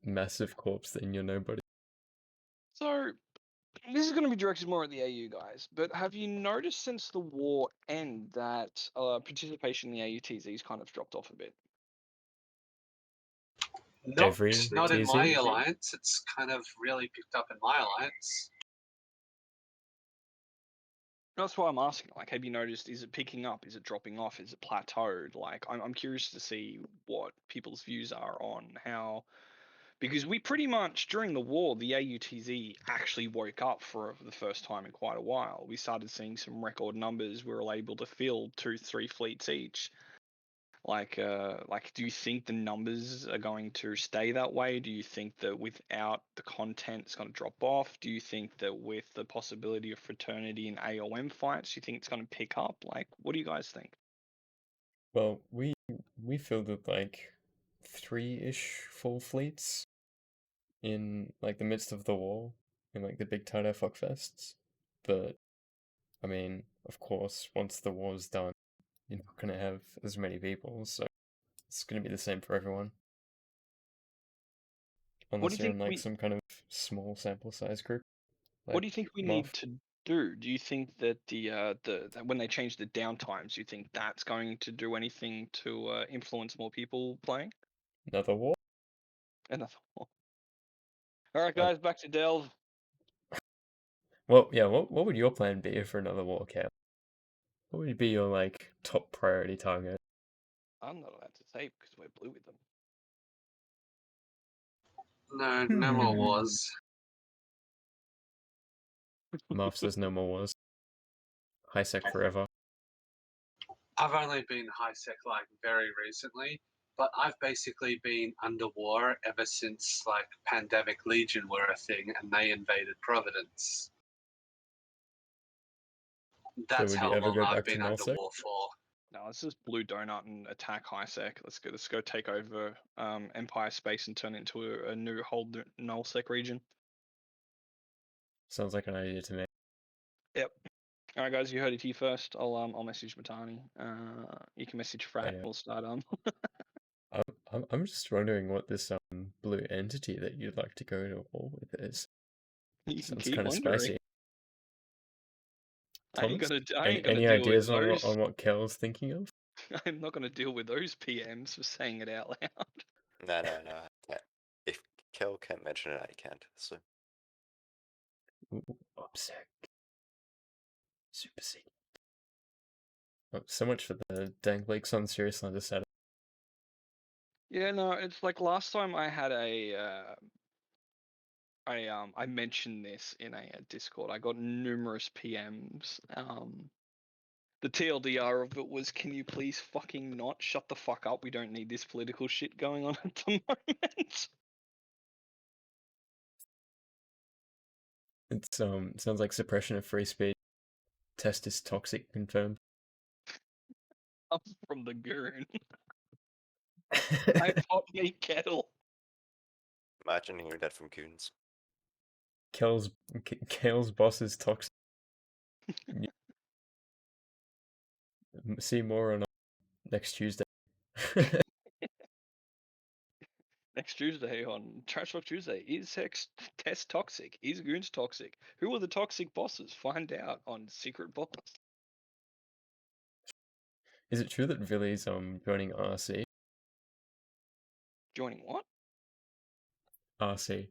A: massive corps, then you're nobody.
C: So, this is going to be directed more at the AU guys, but have you noticed since the war end that participation in the AUTZ's kind of dropped off a bit?
H: Not in my
A: TZ?
H: alliance. It's kind of really picked up in my alliance.
C: That's why I'm asking. Like, have you noticed? Is it picking up? Is it dropping off? Is it plateaued? Like, I'm curious to see what people's views are on how, because we pretty much during the war, the AUTZ actually woke up for the first time in quite a while. We started seeing some record numbers. We were able to field 2-3 fleets each. Like, do you think the numbers are going to stay that way? Do you think that without the content, it's going to drop off? Do you think that with the possibility of fraternity and AOM fights, you think it's going to pick up? Like, what do you guys think?
A: Well, we fielded like 3-ish full fleets in like the midst of the war in like the big Taito fuckfests. But I mean, of course, once the war's done, you're not gonna have as many people, so it's gonna be the same for everyone. Unless you're in like some kind of small sample size group.
C: What do you think we need to do you think that that when they change the downtimes, do you think that's going to do anything to influence more people playing?
A: Another war?
C: Another one. All right,
A: Uh,
C: guys, back to Delve.
A: Well, yeah. What would your plan be for another war, Cal? What would be your like top priority target?
C: I'm not allowed to say because we're blue with them.
H: No, no more wars.
A: Marv says no more wars. High sec forever.
H: I've only been high sec like very recently, but I've basically been under war ever since like Pandemic Legion were a thing and they invaded Providence. That's
A: would you
H: how
A: ever
H: long
A: go
H: I've
A: back to
H: been under
A: nullsec?
H: war for.
C: No, let's just blue donut and attack high sec. Let's go. Let's go take over Empire space and turn it into a new whole null sec region.
A: Sounds like an idea to me.
C: Yep. All right, guys, you heard it here first. I'll message Matani. You can message Frat.
A: Yeah.
C: We'll start
A: I'm just wondering what this blue entity that you'd like to go to war with is.
C: You can
A: Sounds
C: keep
A: kind of
C: wondering.
A: spicy.
C: I ain't
A: Thomas,
C: gonna
A: any
C: deal with
A: ideas
C: those.
A: on what Kel's thinking of?
C: I'm not gonna deal with those PMs for saying it out loud.
E: No. If Kel can't mention it, I can't. So
A: Ooh, OPSEC. Super secret. Oh, so much for the dank leaks on Serious Slander set.
C: Yeah, no, it's like last time I had I mentioned this in a Discord. I got numerous PMs. The TLDR of it was, can you please fucking not shut the fuck up? We don't need this political shit going on at the moment.
A: It's sounds like suppression of free speech. Test is toxic confirmed.
C: I'm from the goon. I pot me kettle.
E: imagine hearing that from Goons.
A: Kale's boss is toxic. See more on next Tuesday.
C: Next Tuesday on Trash Talk Tuesday, is Test toxic? Is Goons toxic? Who are the toxic bosses? Find out on Secret Boss.
A: Is it true that Villy's joining RC?
C: Joining what?
A: RC.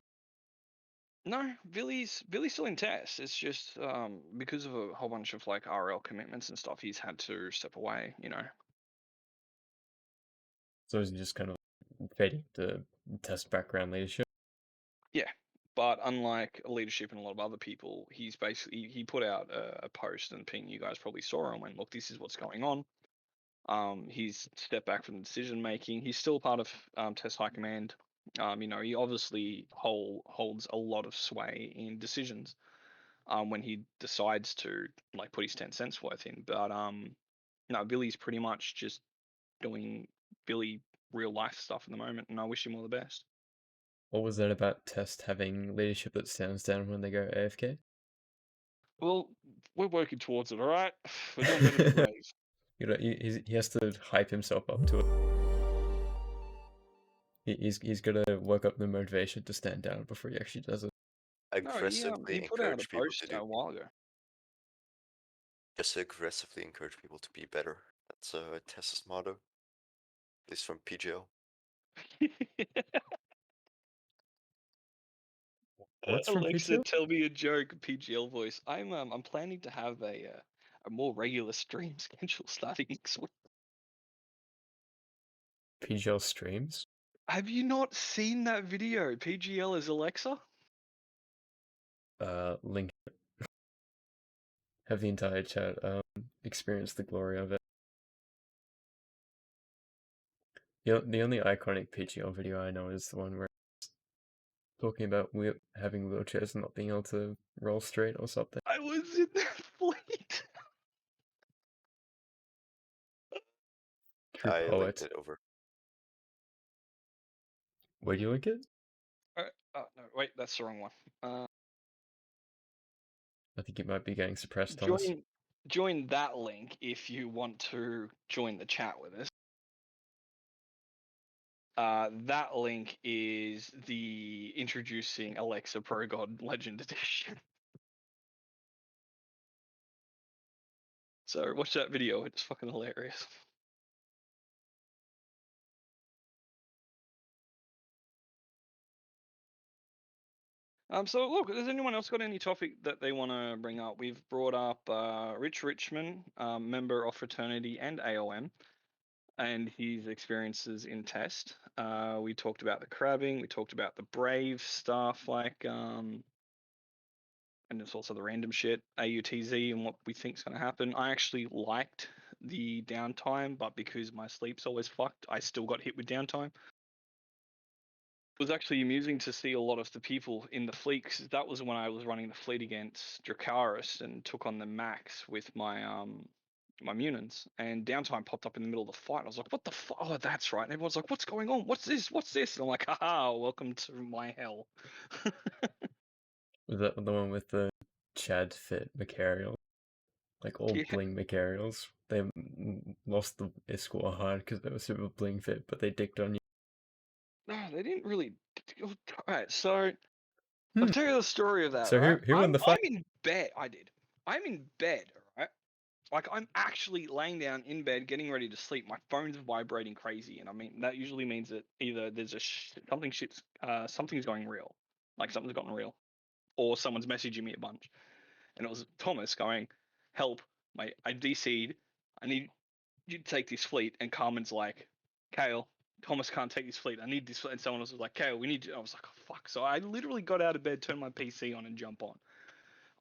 C: No, Billy's still in Test. It's just because of a whole bunch of like RL commitments and stuff, he's had to step away.
A: So is he just kind of fading the test background leadership?
C: Yeah, but unlike leadership and a lot of other people, he put out a post and ping you guys probably saw and went, look, this is what's going on. He's stepped back from the decision making. He's still part of Test High Command. He obviously holds a lot of sway in decisions when he decides to like put his 10 cents worth in. But no, Billy's pretty much just doing Billy real life stuff at the moment, and I wish him all the best.
A: What was that about Test having leadership that stands down when they go AFK?
C: Well, we're working towards it, all right? We're doing better than Graves.
A: He has to hype himself up to it. He's got to work up the motivation to stand down before he actually does it.
C: No,
E: Aggressively
C: he put out a
E: encourage people
C: post
E: to do.
C: a while ago.
E: Just aggressively encourage people to be better. That's Tess's motto. At least from PGL.
A: What's from
C: Alexa,
A: PGL?
C: tell me a joke, PGL voice. I'm planning to have a more regular stream schedule starting next week.
A: PGL streams?
C: Have you not seen that video? PGL is Alexa?
A: Link. Have the entire chat experience the glory of it. The only iconic PGL video I know is the one where it's talking about having wheelchairs and not being able to roll straight or something.
C: I was in that fleet.
A: True
E: I
A: poet.
E: linked it over.
A: Where do you link it?
C: Oh no, wait, that's the wrong one.
A: I think it might be getting suppressed, Thomas.
C: Join that link if you want to join the chat with us. That link is the introducing Alexa Pro God Legend Edition. So watch that video. It's fucking hilarious. So look, has anyone else got any topic that they want to bring up? We've brought up Rich Richmond, member of fraternity and AOM, and his experiences in test. We talked about the crabbing. We talked about the brave stuff, like and it's also the random shit, AUTZ, and what we think's going to happen. I actually liked the downtime, but because my sleep's always fucked, I still got hit with downtime. It was actually amusing to see a lot of the people in the fleet, because that was when I was running the fleet against Dracaris and took on the max with my my Munins, and downtime popped up in the middle of the fight. I was like, what the fuck? Oh, that's right. And everyone's like, what's going on? What's this? What's this? And I'm like, haha, welcome to my hell.
A: Was that the one with the Chad fit Macarial? Like all
C: Yeah.
A: bling Macarials. They lost the escort hard because they were super bling fit, but they dicked on you.
C: No, they didn't really. Alright, so I'll tell you the story of that,
A: So
C: right?
A: who won the fight?
C: I'm in bed. I did. I'm in bed, right? Like I'm actually laying down in bed, getting ready to sleep. My phone's vibrating crazy, and I mean that usually means that either there's something's going real, like something's gotten real, or someone's messaging me a bunch. And it was Thomas going, "Help! I DC'd. I need you to take this fleet." And Carmen's like, "Kale, Thomas can't take this fleet. I need this." And someone else was like, "Kale, we need you." I was like, "Oh, fuck!" So I literally got out of bed, turned my PC on, and jump on.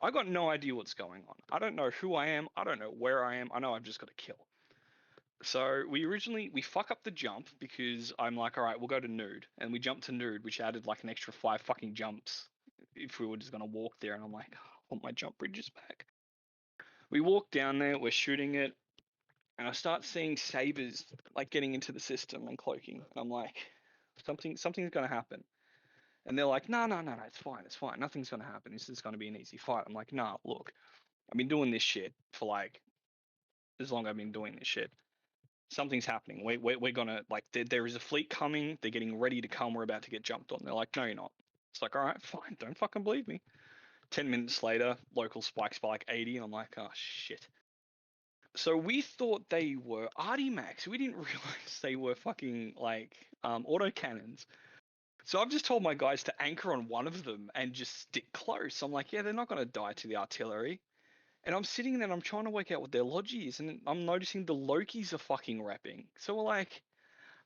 C: I got no idea what's going on. I don't know who I am. I don't know where I am. I know I've just got to kill. So we fuck up the jump because I'm like, all right, we'll go to nude, and we jump to nude, which added like an extra 5 fucking jumps if we were just gonna walk there. And I'm like, I want my jump bridges back. We walk down there, we're shooting it, and I start seeing sabers like getting into the system and cloaking. And I'm like, something's gonna happen. And they're like, no, it's fine, nothing's gonna happen. This is gonna be an easy fight. I'm like, nah, look, I've been doing this shit for like as long as I've been doing this shit. Something's happening. We're gonna like there is a fleet coming. They're getting ready to come. We're about to get jumped on. They're like, no, you're not. It's like, all right, fine. Don't fucking believe me. 10 minutes later, local spikes by like 80, and I'm like, oh shit. So we thought they were Artimax. We didn't realize they were fucking like autocannons. So I've just told my guys to anchor on one of them and just stick close. I'm like, yeah, they're not gonna die to the artillery. And I'm sitting there and I'm trying to work out what their logi is, and I'm noticing the Lokis are fucking repping. So we're like,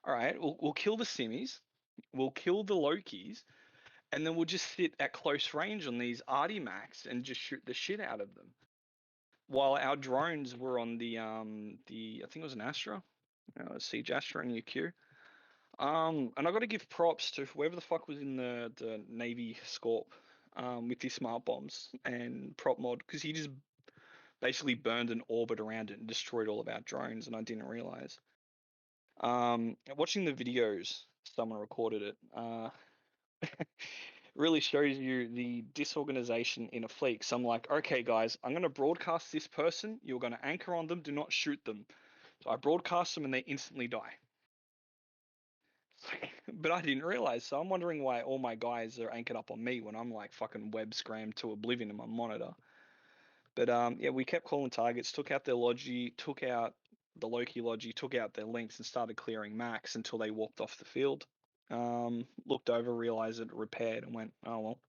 C: all right, we'll kill the Simmies, we'll kill the Lokis, and then we'll just sit at close range on these Artimax and just shoot the shit out of them. While our drones were on the I think it was an Astra, a Siege Astra in UQ. And I got to give props to whoever the fuck was in the Navy Scorp with these smart bombs and prop mod, because he just basically burned an orbit around it and destroyed all of our drones, and I didn't realize. Watching the videos, someone recorded it. Really shows you the disorganization in a fleet. So I'm like, okay, guys, I'm going to broadcast this person. You're going to anchor on them. Do not shoot them. So I broadcast them, and they instantly die. But I didn't realize. So I'm wondering why all my guys are anchored up on me when I'm like fucking web scrammed to oblivion in my monitor. But yeah, we kept calling targets, took out their logi, took out the Loki logi, took out their links, and started clearing max until they walked off the field. Looked over, realized it repaired, and went, oh well.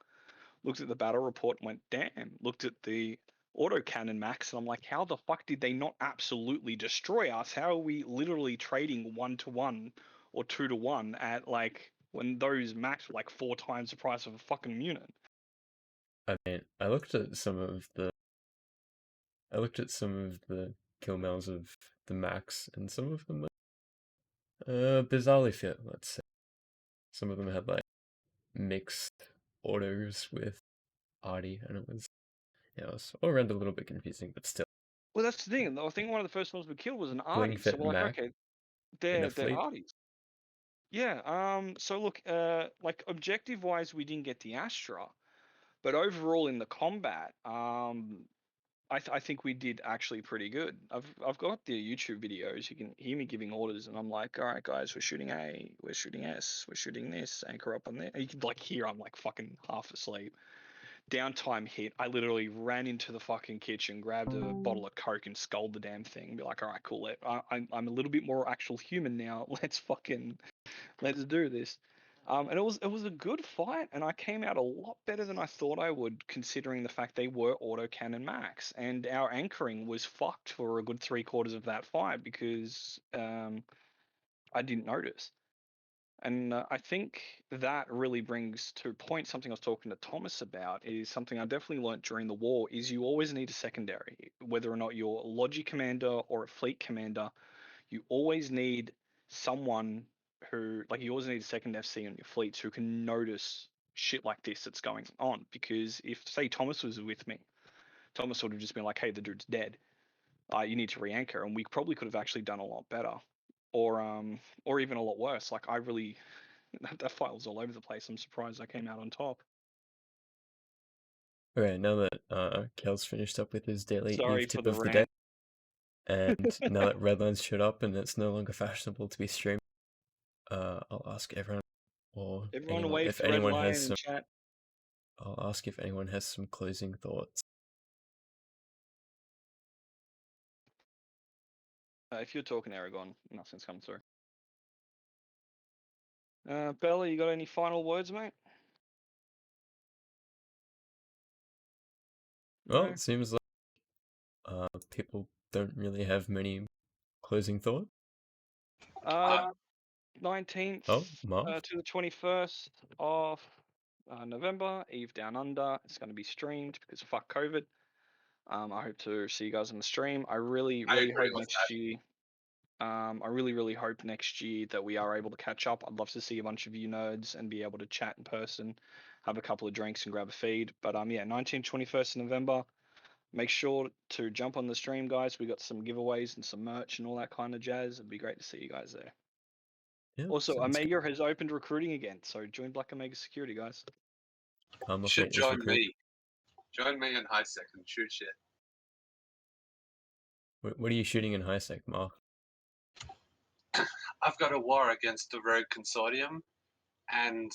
C: Looked at the battle report and went, damn. Looked at the autocannon max, and I'm like, how the fuck did they not absolutely destroy us? How are we literally trading 1-to-1 or 2-to-1 at like when those max were like 4 times the price of a fucking unit?
A: I mean, I looked at some of the kill mails of the max, and some of them were bizarrely fit, let's say. Some of them had like mixed autos with Artie, and it was all around a little bit confusing, but still.
C: Well, that's the thing. I think one of the first ones we killed was an
A: Bling
C: Artie. So
A: fit
C: we're like,
A: Mac
C: okay,
A: in a
C: they're
A: fleet.
C: Arties. Yeah. So look, like objective wise, we didn't get the Astra, but overall in the combat, I think we did actually pretty good. I've got the YouTube videos. You can hear me giving orders, and I'm like, all right, guys, we're shooting A, we're shooting S, we're shooting this, anchor up on there. And you can like hear I'm like fucking half asleep. downtime hit, I literally ran into the fucking kitchen, grabbed a bottle of Coke, and sculled the damn thing. And be like, all right, cool. I'm a little bit more actual human now. Let's do this. And it was a good fight, and I came out a lot better than I thought I would, considering the fact they were autocannon max, and our anchoring was fucked for a good 3/4 of that fight because I didn't notice. And I think that really brings to point something I was talking to Thomas about, is something I definitely learnt during the war, is you always need a secondary. Whether or not you're a Logi commander or a fleet commander, you always need someone who, like, you always need a second FC on your fleets who can notice shit like this that's going on. Because if, say, Thomas was with me, Thomas would have just been like, hey, the dude's dead. You need to re-anchor, and we probably could have actually done a lot better. Or even a lot worse. Like, I really, that fight was all over the place. I'm surprised I came out on top.
A: Okay, now that Kel's finished up with his daily
C: Sorry
A: Eve
C: for
A: tip
C: the
A: of the
C: rant.
A: day, and now that Redline's showed up and it's no longer fashionable to be streamed, I'll ask everyone, or
C: Everyone
A: anyone,
C: wave
A: if
C: to
A: anyone
C: Redline
A: has
C: in
A: some.
C: chat.
A: I'll ask if anyone has some closing thoughts.
C: If you're talking Aragon, nothing's come through. Bella, you got any final words, mate?
A: Well,
C: No?
A: it seems like people don't really have many closing thoughts.
C: 19th
A: Oh, Marv?
C: to the 21st of November, Eve Down Under. It's going to be streamed because fuck COVID. I hope to see you guys on the stream. I really
H: I agree
C: hope
H: with
C: next
H: that.
C: year. I really hope next year that we are able to catch up. I'd love to see a bunch of you nerds and be able to chat in person, have a couple of drinks, and grab a feed. But yeah, 19th, 21st of November. Make sure to jump on the stream, guys. We got some giveaways and some merch and all that kind of jazz. It'd be great to see you guys there.
A: Yeah,
C: Also,
A: sounds good.
C: Omega has opened recruiting again, so join Black Omega Security, guys.
A: Karma
H: You should
A: Fate is
H: join
A: recruiting.
H: me. Join me in high sec and shoot shit.
A: What are you shooting in high sec, Marv?
H: I've got a war against the Rogue Consortium, and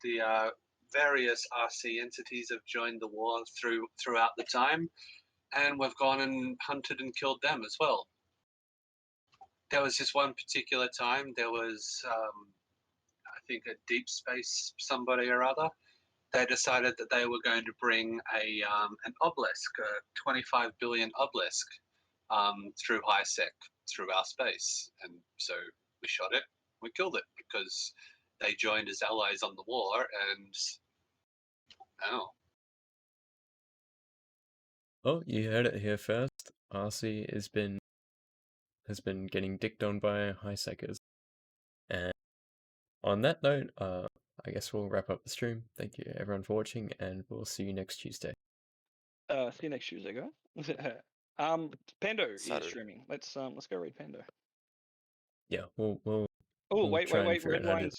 H: the various RC entities have joined the war throughout the time, and we've gone and hunted and killed them as well. There was this one particular time, there was, I think, a deep space somebody or other. They decided that they were going to bring an obelisk, a 25 billion obelisk, through high sec, through our space. And so we shot it, we killed it, because they joined as allies on the war, and oh.
A: Oh, you heard it here first. RC has been getting dicked on by high seckers. And on that note, I guess we'll wrap up the stream. Thank you everyone for watching, and we'll see you next Tuesday.
C: See you next Tuesday, guys. Pando is
E: Saturday.
C: streaming. Let's go read Pando.
A: Yeah, we'll
C: Oh,
A: we'll
C: wait.
A: try and figure out how to-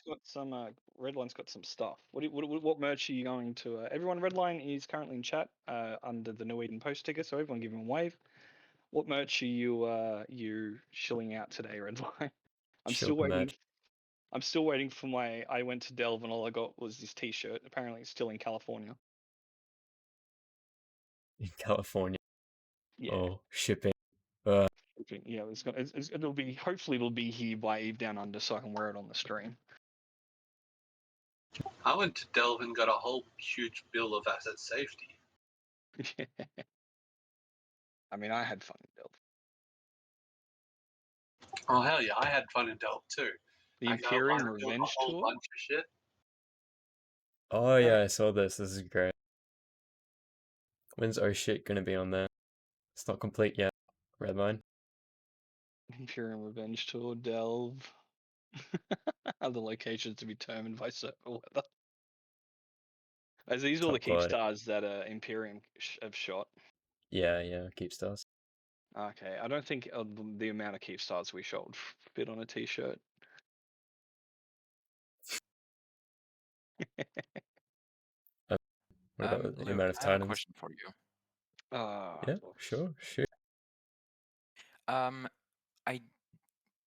C: Redline's got some stuff. What merch are you going to? Everyone, Redline is currently in chat under the New Eden post ticker, so everyone give him a wave. What merch are you shilling out today, Redline? I'm
A: Shill
C: still waiting.
A: merch.
C: I'm still waiting for my. I went to Delve and all I got was this T-shirt. Apparently, it's still in California.
A: In California.
C: Yeah.
A: Oh, shipping.
C: Yeah, it'll be. Hopefully, it'll be here by Eve Down Under, so I can wear it on the stream.
H: I went to Delve and got a whole huge bill of asset safety.
C: I mean, I had fun in Delve.
H: Oh hell yeah, I had fun in Delve too.
C: The
H: I
C: Imperium
H: built a
C: Revenge
H: whole
C: Tour.
H: bunch of shit.
A: Oh yeah, I saw this. This is great. When's oh shit gonna be on there? It's not complete yet. Redline.
C: Imperium Revenge Tour, Delve. Other locations to be determined by server weather. As these are all the
A: Top quality.
C: Keepstars that Imperium have shot.
A: Yeah, keep stars.
C: Okay, I don't think the amount of Keepstars we shot would fit on a T-shirt.
A: What about the
I: Luke,
A: amount of
I: I have a
A: Titans?
I: question for you.
A: Yeah, sure.
I: I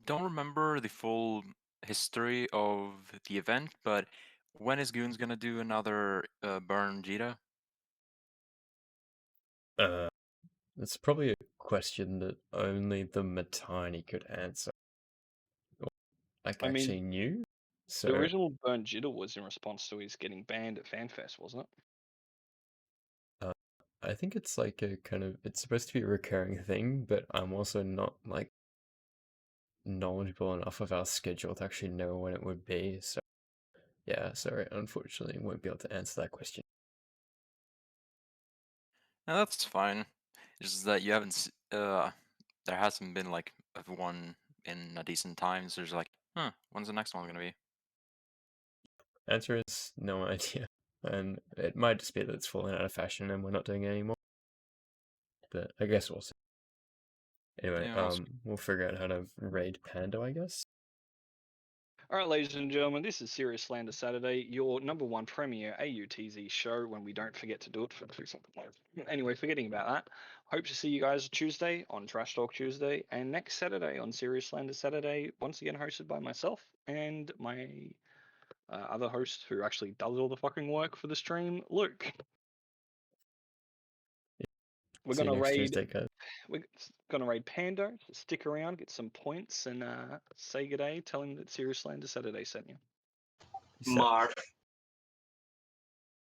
I: don't remember the full history of the event, but when is Goons gonna do another Burn Jita?
A: It's probably a question that only the Matani could answer. Or, like,
C: I mean,
A: actually knew. So
C: the original Burnt Jitter was in response to his getting banned at FanFest, wasn't it?
A: I think it's like a kind of, it's supposed to be a recurring thing, but I'm also not like knowledgeable enough of our schedule to actually know when it would be. So yeah, sorry, unfortunately won't be able to answer that question.
I: No, that's fine. It's just that you haven't. There hasn't been like one in a decent time. So there's like, when's the next one gonna be?
A: Answer is no idea, and it might just be that it's fallen out of fashion and we're not doing it anymore. But I guess we'll see. Anyway,
I: Yeah, we'll see.
A: we'll figure out how to raid Panda, I guess.
C: All right, ladies and gentlemen, this is Serious Slander Saturday, your #1 premier AUTZ show when we don't forget to do it for something like. Anyway, forgetting about that, hope to see you guys Tuesday on Trash Talk Tuesday and next Saturday on Serious Slander Saturday, once again hosted by myself and my other host who actually does all the fucking work for the stream, Luke. We're
A: See you
C: gonna
A: next
C: raid.
A: Tuesday, guys.
C: We're gonna raid Pando. Stick around, get some points, and say good day. Tell him that Serious Slander Saturday sent you.
A: Peace out.
H: Mark.